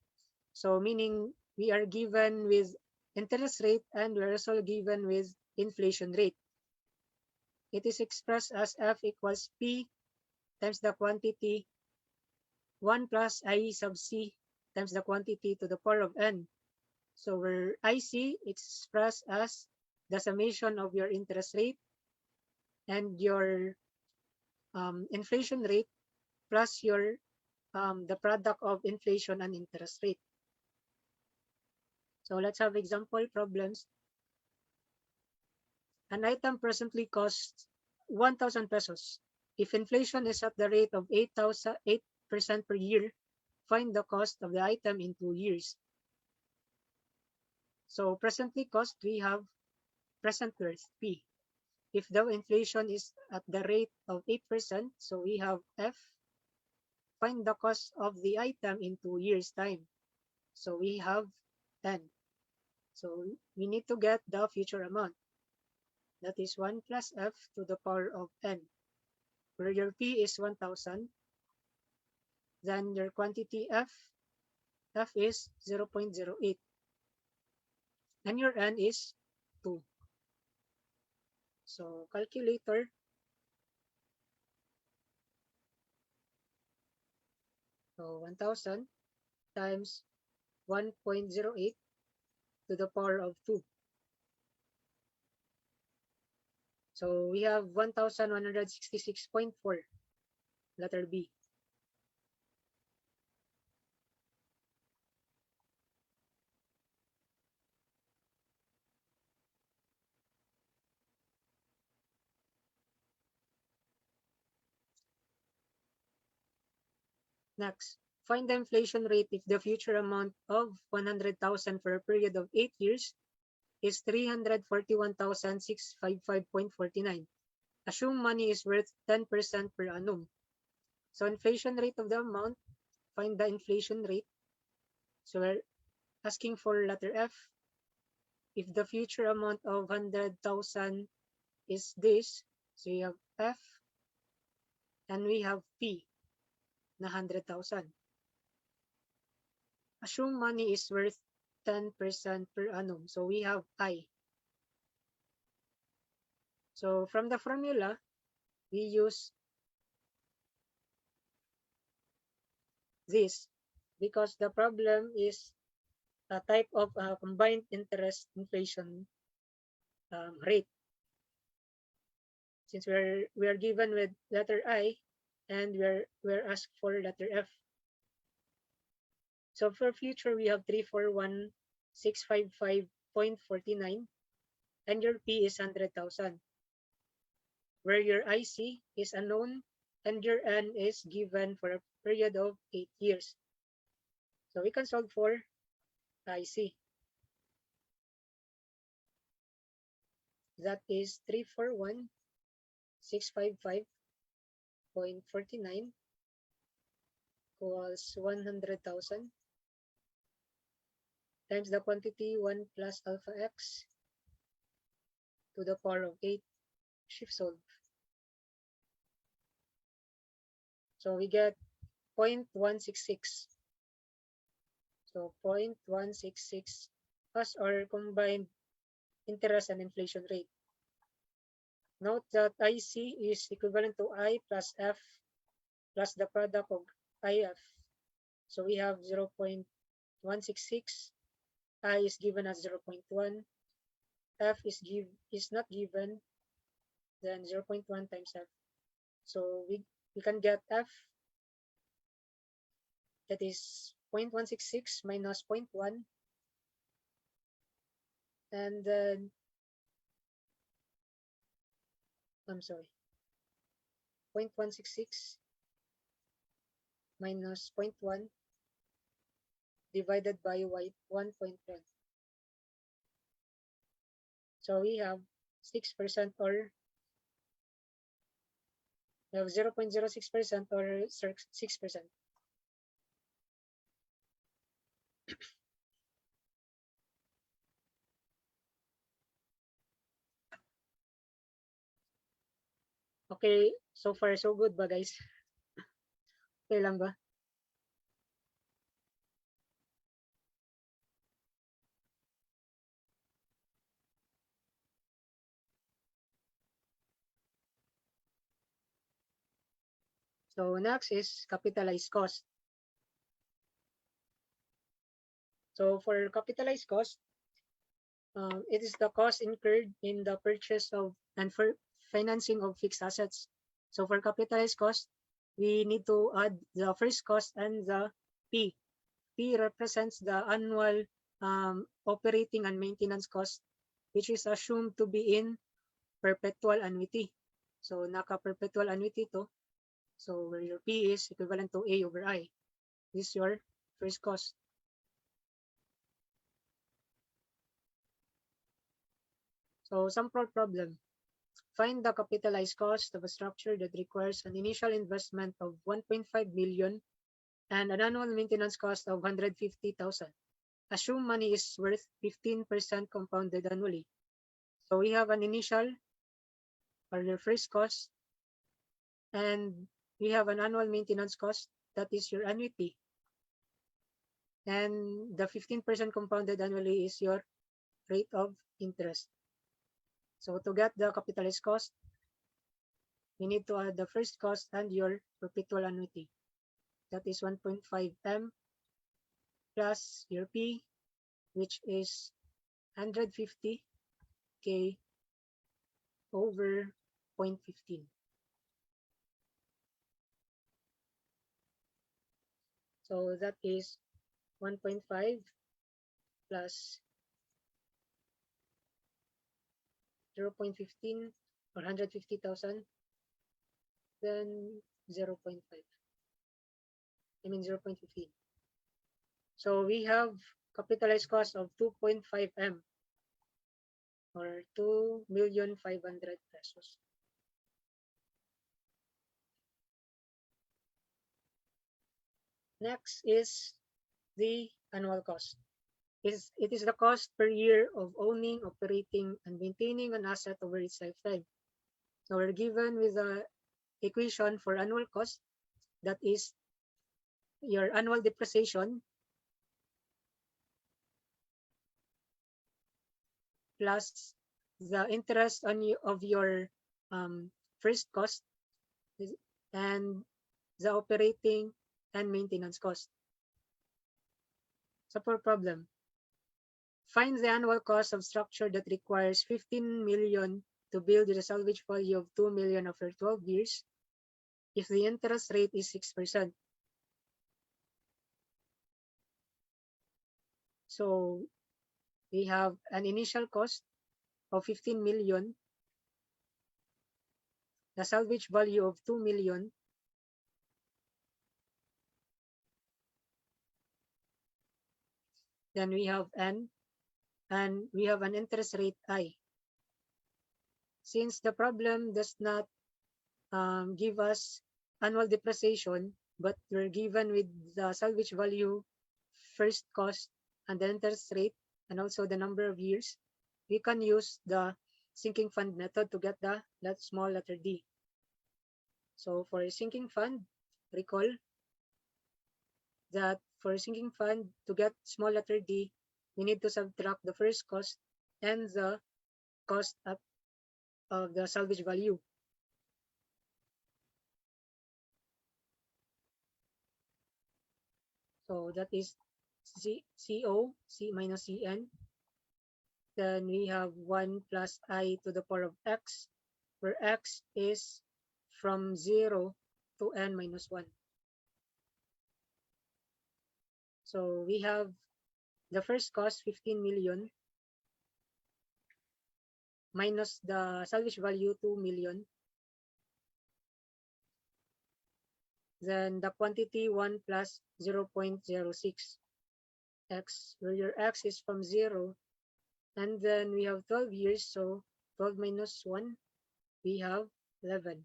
so meaning we are given with interest rate and we're also given with inflation rate. It is expressed as F equals P times the quantity 1 plus I sub C times the quantity to the power of N. So where IC, it's expressed as the summation of your interest rate and your inflation rate plus your the product of inflation and interest rate. So let's have example problems. An item presently costs 1,000 pesos. If inflation is at the rate of 8% per year, find the cost of the item in 2 years. So presently cost, we have present worth, P. If the inflation is at the rate of 8%, so we have F. Find the cost of the item in 2 years' time. So we have N. So we need to get the future amount. That is 1 plus F to the power of N. Where your P is 1,000. Then your quantity F is 0.08. And your N is 2. So calculator. So 1,000 times 1.08 to the power of 2. So we have 1,166.4, letter B. Next, find the inflation rate if the future amount of 100,000 for a period of 8 years is 341,655.49. Assume money is worth 10% per annum. So inflation rate of the amount, find the inflation rate. So we're asking for letter F. If the future amount of 100,000 is this, so you have F and we have P. na 100,000. Assume money is worth 10% per annum. So we have I. So from the formula, we use this because the problem is a type of combined interest inflation rate. Since we are given with letter I and we're asked for letter F. So for future, we have 341,655.49 and your P is 100,000. Where your IC is unknown and your N is given for a period of 8 years. So we can solve for IC. That is 341,655.49 equals 100,000 times the quantity 1 plus alpha x to the power of 8. Shift solve. So we get 0.166. So 0.166 as our combined interest and inflation rate. Note that IC is equivalent to I plus F plus the product of IF. So we have 0.166. I is given as 0.1. F is not given. Then 0.1 times F. So we can get F, that is 0.166 minus 0.1, and then I'm sorry, 0.166 minus 0.1 divided by 1.1. So we have 6% or we have 0.06% or 6%. Okay, so far so good ba guys? Okay lang ba? So next is capitalized cost. So for capitalized cost, it is the cost incurred in the purchase of and for financing of fixed assets. So for capitalized cost, we need to add the first cost and the P. P represents the annual operating and maintenance cost, which is assumed to be in perpetual annuity. So naka-perpetual annuity to. So where your P is equivalent to A over I. This is your first cost. So sample problem. Find the capitalized cost of a structure that requires an initial investment of 1.5 million and an annual maintenance cost of 150,000. Assume money is worth 15% compounded annually. So we have an initial or your first cost, and we have an annual maintenance cost, that is your annuity. And the 15% compounded annually is your rate of interest. So to get the capitalized cost, we need to add the first cost and your perpetual annuity. That is 1.5 M plus your P, which is 150K over 0.15. So that is 1.5 plus 0.15 or 150,000, then 0.5. I mean 0.15. So we have capitalized cost of 2.5 M or 2,500,000 pesos. Next is the annual cost. It is the cost per year of owning, operating, and maintaining an asset over its lifetime. So we're given with the equation for annual cost, that is your annual depreciation plus the interest on you of your first cost and the operating and maintenance cost. So for problem, find the annual cost of structure that requires 15 million to build with a salvage value of 2 million over 12 years if the interest rate is 6%. So we have an initial cost of 15 million, the salvage value of 2 million, then we have N, and we have an interest rate I. Since the problem does not give us annual depreciation, but we're given with the salvage value, first cost, and the interest rate, and also the number of years, we can use the sinking fund method to get the small letter d. So for a sinking fund, recall that for a sinking fund, to get small letter d, we need to subtract the first cost and the cost of the salvage value. So that is CO, C minus Cn. Then we have 1 plus I to the power of x, where x is from 0 to n minus 1. So we have the first cost, 15 million, minus the salvage value, 2 million. Then the quantity 1 plus 0.06 x, where your x is from 0. And then we have 12 years, so 12 minus 1, we have 11.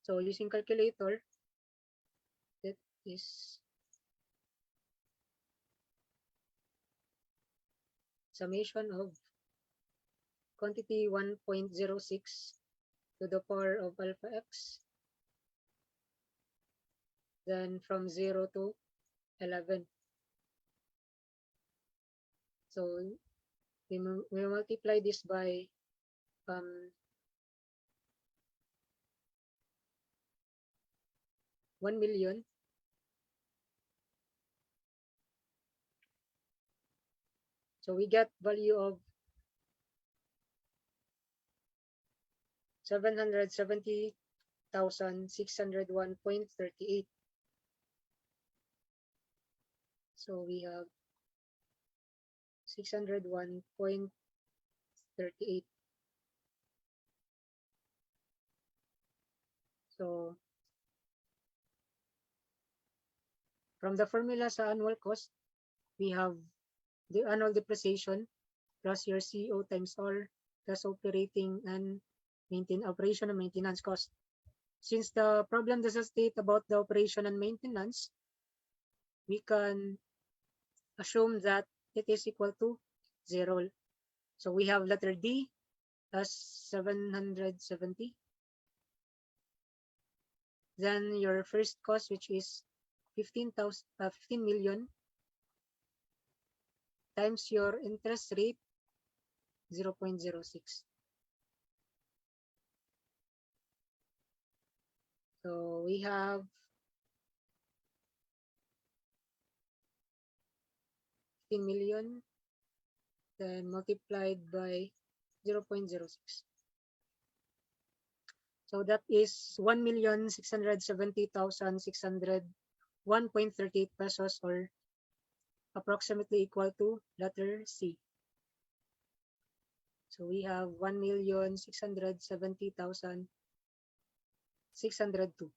So using calculator, that is summation of quantity 1.06 to the power of alpha x, then from 0 to 11. So we multiply this by 1 million. So we get value of 770,601.38. So we have 601.38. So from the formula sa annual cost, we have the annual depreciation plus your CO times R plus operating and operation and maintenance cost. Since the problem doesn't state about the operation and maintenance, we can assume that it is equal to 0. So we have letter D as 770. Then your first cost, which is 15 million, times your interest rate 0.06. So we have 15 million, then multiplied by 0.06. So that is 1,670,601.38 pesos, or approximately equal to letter C. So we have 1,670,602.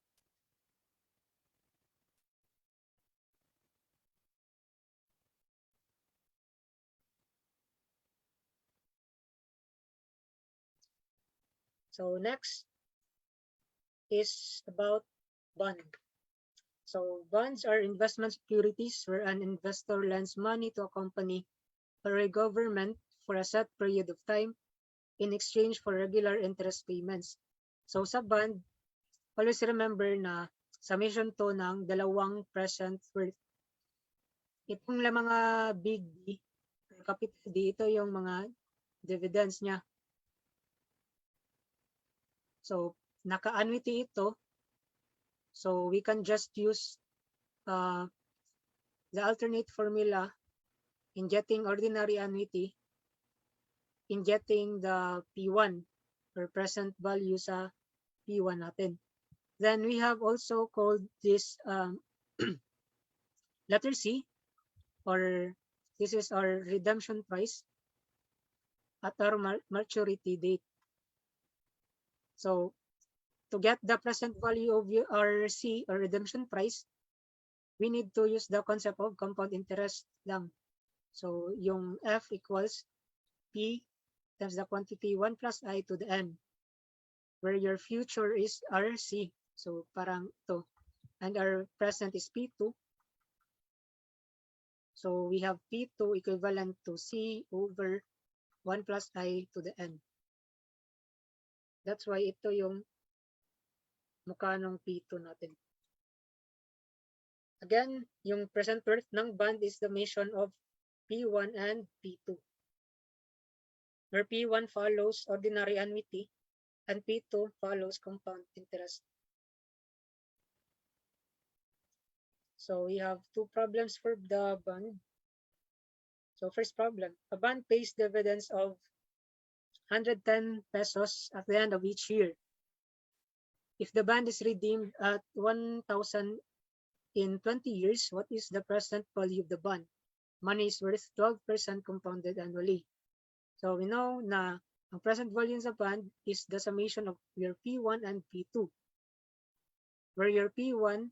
So next is about bond. So bonds are investment securities where an investor lends money to a company or a government for a set period of time in exchange for regular interest payments. So sa bond, always remember na summation to ng dalawang present worth. Itong mga big D, capital D, ito yung mga dividends niya. So, naka-annuity ito. So, we can just use the alternate formula in getting ordinary annuity, in getting the P1 or present value sa P1 natin. Then we have also called this letter C, or this is our redemption price at our maturity date. So to get the present value of our C or redemption price, we need to use the concept of compound interest lang. So yung F equals P times the quantity 1 plus I to the N, where your future is RC. So parang to, and our present is P2. So we have P2 equivalent to C over 1 plus I to the N. That's why ito yung mukha ng P2 natin. Again, yung present worth ng bond is the summation of P1 and P2, where P1 follows ordinary annuity and P2 follows compound interest. So we have two problems for the bond. So first problem, a bond pays dividends of 110 pesos at the end of each year. If the bond is redeemed at 1,000 in 20 years, what is the present value of the bond? Money is worth 12% compounded annually. So we know na ang present value sa bond is the summation of your P1 and P2, where your P1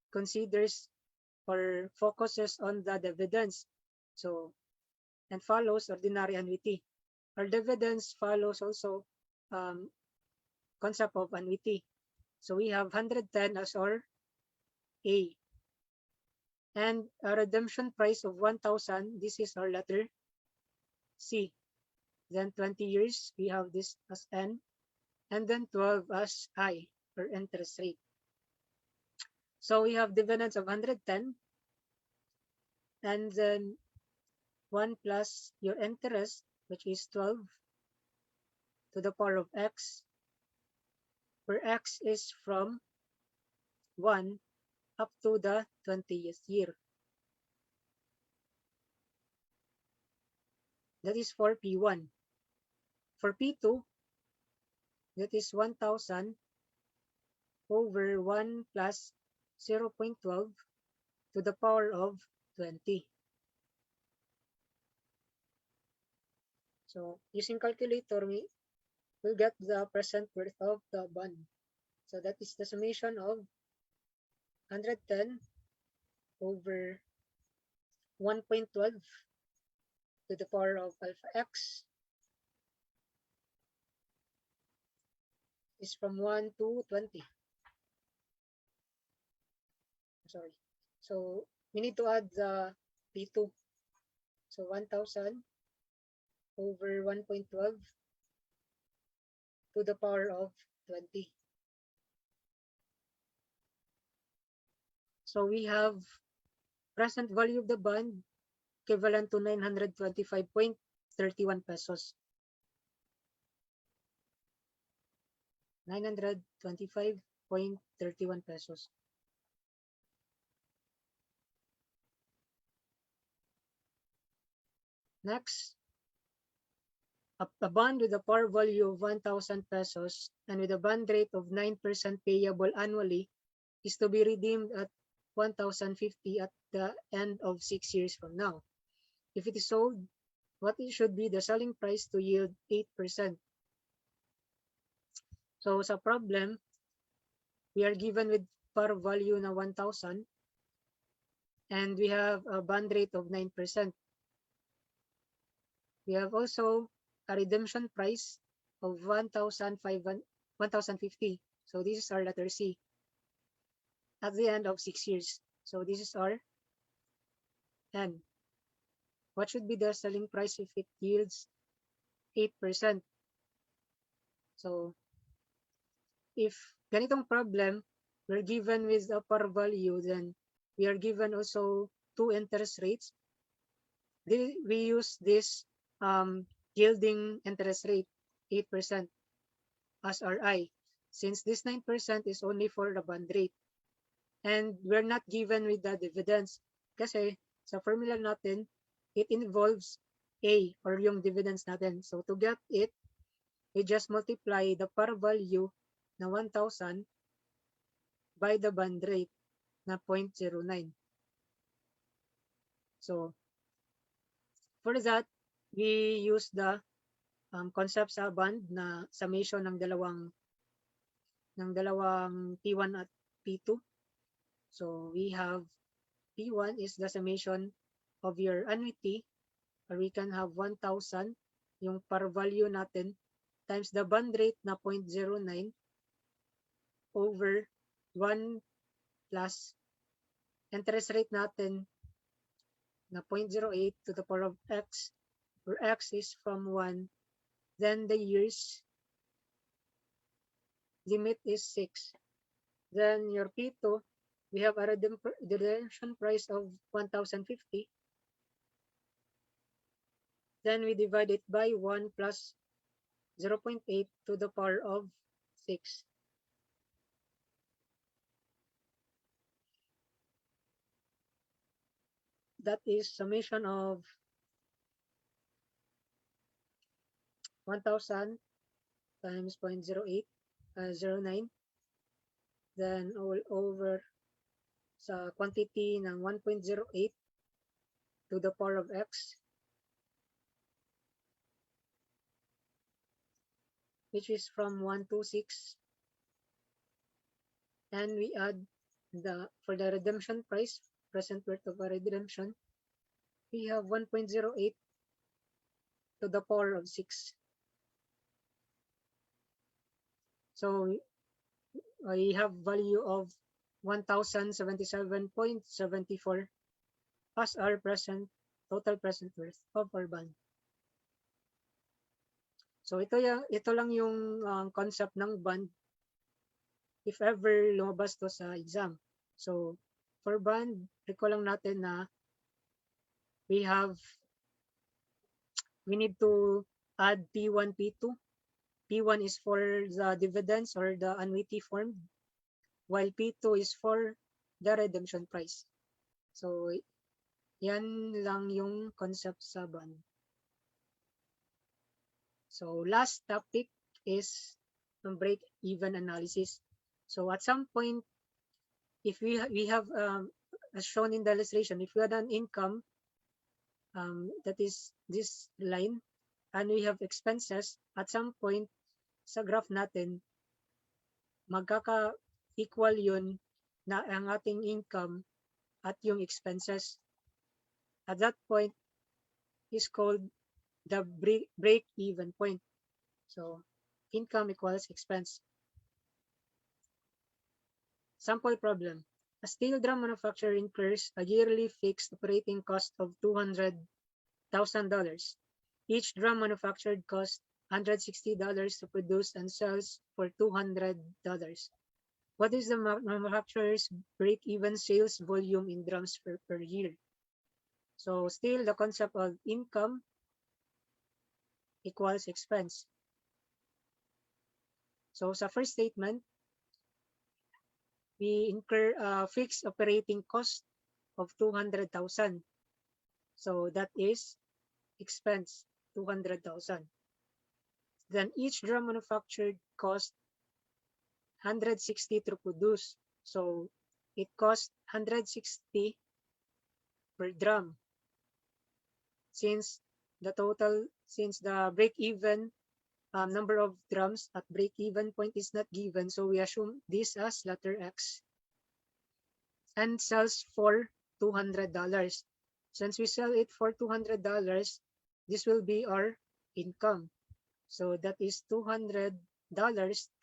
considers or focuses on the dividends, so and follows ordinary annuity. Our dividends follows also concept of annuity. So we have 110 as our A, and a redemption price of 1,000. This is our letter C. Then 20 years, we have this as N, and then 12 as I, or interest rate. So we have dividends of 110, and then 1 plus your interest, which is 12 to the power of X, where X is from 1 up to the 20th year. That is for P1. For P2, that is 1,000 over 1 plus 0.12 to the power of 20. So using calculator, we will get the present worth of the bond. So that is the summation of 110 over 1.12 to the power of alpha x is from 1 to 20. Sorry. So we need to add the P2. So 1,000 over 1.12 to the power of 20. So we have present value of the bond equivalent to 925.31 pesos. 925.31 pesos. Next, a bond with a par value of 1,000 pesos and with a bond rate of 9% payable annually is to be redeemed at 1,050 at the end of 6 years from now. If it is sold, what it should be the selling price to yield 8%. So sa problem, we are given with par value na 1,000 and we have a bond rate of 9%. We have also a redemption price of 1,050. So this is our letter C at the end of 6 years. So this is our N. What should be the selling price if it yields 8%. So, if ganitong problem, we're given with a par value, then we are given also two interest rates. We use this yielding interest rate, 8%, as RI, since this 9% is only for the bond rate. And we're not given with the dividends kasi sa formula natin, it involves A or yung dividends natin. So to get it, we just multiply the par value na 1,000 by the bond rate na 0.09. So for that, we use the concept sa bond na summation ng dalawang P1 at P2. So we have P1 is the summation of your annuity, or we can have 1,000 yung par value natin times the bond rate na 0.09 over 1 plus interest rate natin na 0.08 to the power of x, where x is from 1, then the years limit is 6. Then your P2, we have a redemption price of 1,050. Then we divide it by 1 plus 0.8 to the power of 6. That is summation of 1,000 times 0.09, then all over sa quantity ng 1.08 to the power of x, which is from 1 to 6, and we add for the redemption price, present worth of a redemption, we have 1.08 to the power of 6. So we have value of 1,077.74 as our total present worth of our bond. So ito lang yung concept ng bond if ever lumabas to sa exam. So for bond, recall lang natin na we need to add P1, P2. P1 is for the dividends or the annuity form, while P2 is for the redemption price. So yan lang yung concept sa bond. So last topic is break-even analysis. So at some point, if we have as shown in the illustration, if we had an income that is this line, and we have expenses, at some point sa graph natin, magkaka-equal yun na ang ating income at yung expenses. At that point is called the break-even point. So income equals expense. Sample problem. A steel drum manufacturer incurs a yearly fixed operating cost of $200,000. Each drum manufactured costs $160 to produce and sells for $200. What is the manufacturer's break-even sales volume in drums per year? So still the concept of income equals expense. So sa first statement, we incur a fixed operating cost of 200,000. So that is expense, 200,000. Then each drum manufactured cost 160 to produce. So it costs 160 per drum. Since the break-even number of drums at break-even point is not given, so we assume this as letter X, and sells for $200. Since we sell it for $200, this will be our income. So that is $200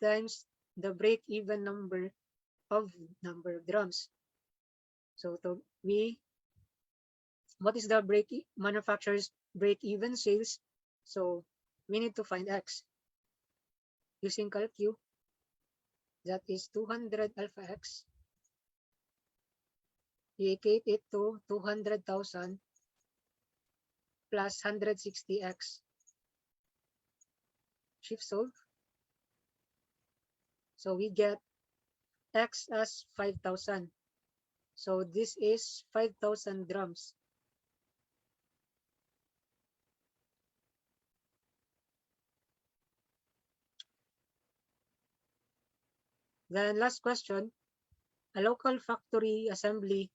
times the break-even number of drums. So what is the manufacturer's break-even sales? So we need to find x. Using CalQ, that is 200 alpha x. We equate it to 200,000 plus 160x. Shift solve. So we get x as 5,000. So this is 5,000 drams. Then last question, a local factory assembly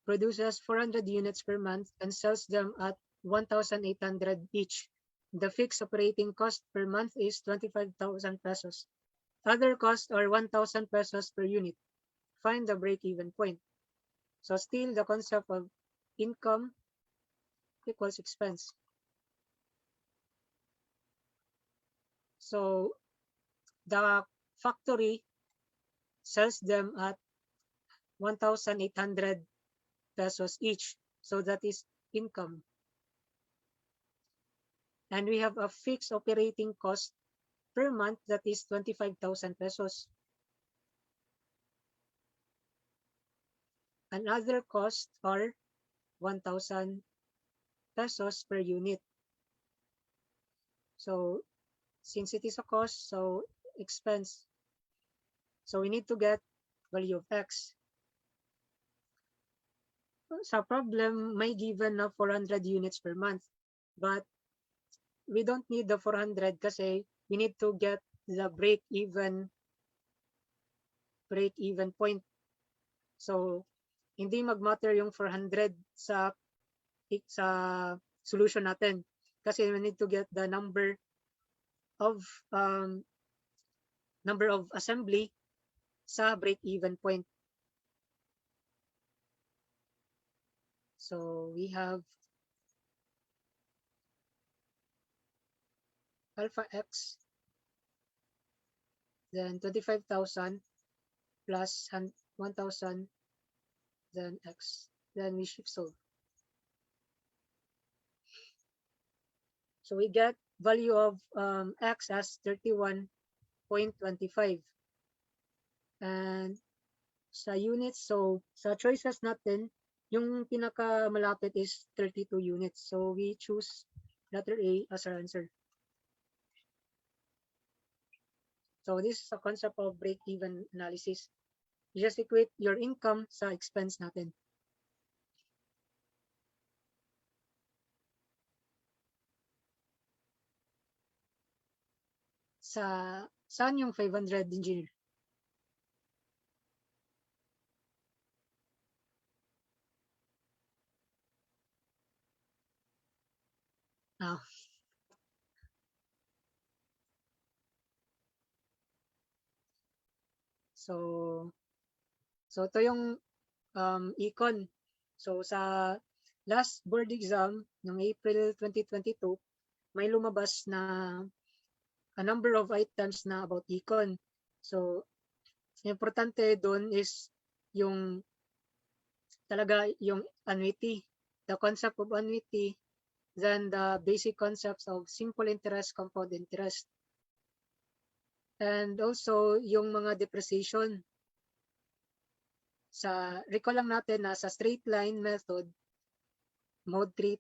produces 400 units per month and sells them at 1,800 each. The fixed operating cost per month is 25,000 pesos. Other costs are 1,000 pesos per unit. Find the break-even point. So still the concept of income equals expense. So the factory sells them at 1,800 pesos each. So that is income. And we have a fixed operating cost per month that is 25,000 pesos. And other costs are 1,000 pesos per unit. So since it is a cost, so expense. So we need to get value of x. Sa problem, may given na 400 units per month. But we don't need the 400 kasi we need to get the break-even point. So hindi mag-matter yung 400 sa solution natin kasi we need to get the number of assembly sa break-even point. So we have alpha x, then 25,000 plus 1,000, then x. Then we shift solve. So we get value of x as 31.25. And sa units, so sa choices natin, yung pinakamalapit is 32 units. So we choose letter A as our answer. So this is a concept of break-even analysis. You just equate your income sa expense natin. Saan yung 500 engineer? Ah. So ito yung econ. So sa last board exam ng April 2022, may lumabas na a number of items na about econ. So importante doon is yung talaga yung annuity, the concept of annuity, then the basic concepts of simple interest, compound interest. And also yung mga depreciation. Recall lang natin na sa straight line method, mode 3,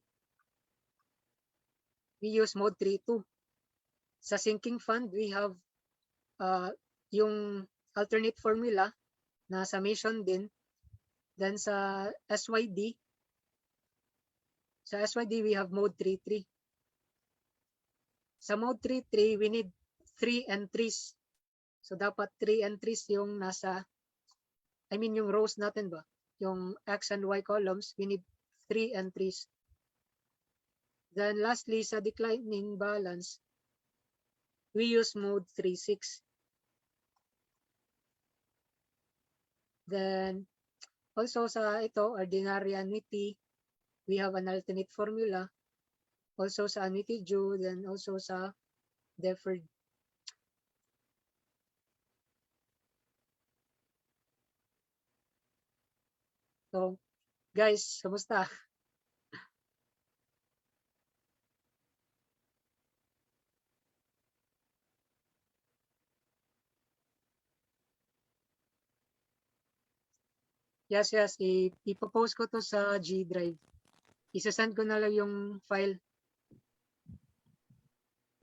we use mode 3.2. Sa sinking fund, we have yung alternate formula na summation din. Then sa SYD, we have mode 3.3. Sa mode 3.3, we need 3 entries. So dapat 3 entries yung yung rows natin ba? Yung X and Y columns, we need 3 entries. Then lastly, sa declining balance, we use mode 3.6. Then also sa ordinary annuity, we have an alternate formula. Also sa annuity due, then also sa deferred. So, guys, kamusta? Yes, yes. Ipopost ko to sa G Drive. Isasend ko na lang yung file.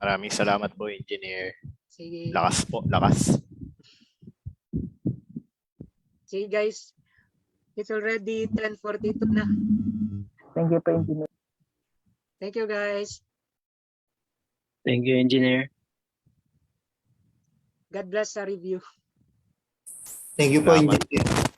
Maraming salamat po, Engineer. Sige. Lakas po, lakas. Sige guys. It's already 10:42 na. Thank you po, Engineer. Thank you guys. Thank you, Engineer. God bless sa review. Thank you po, Salamat. Engineer.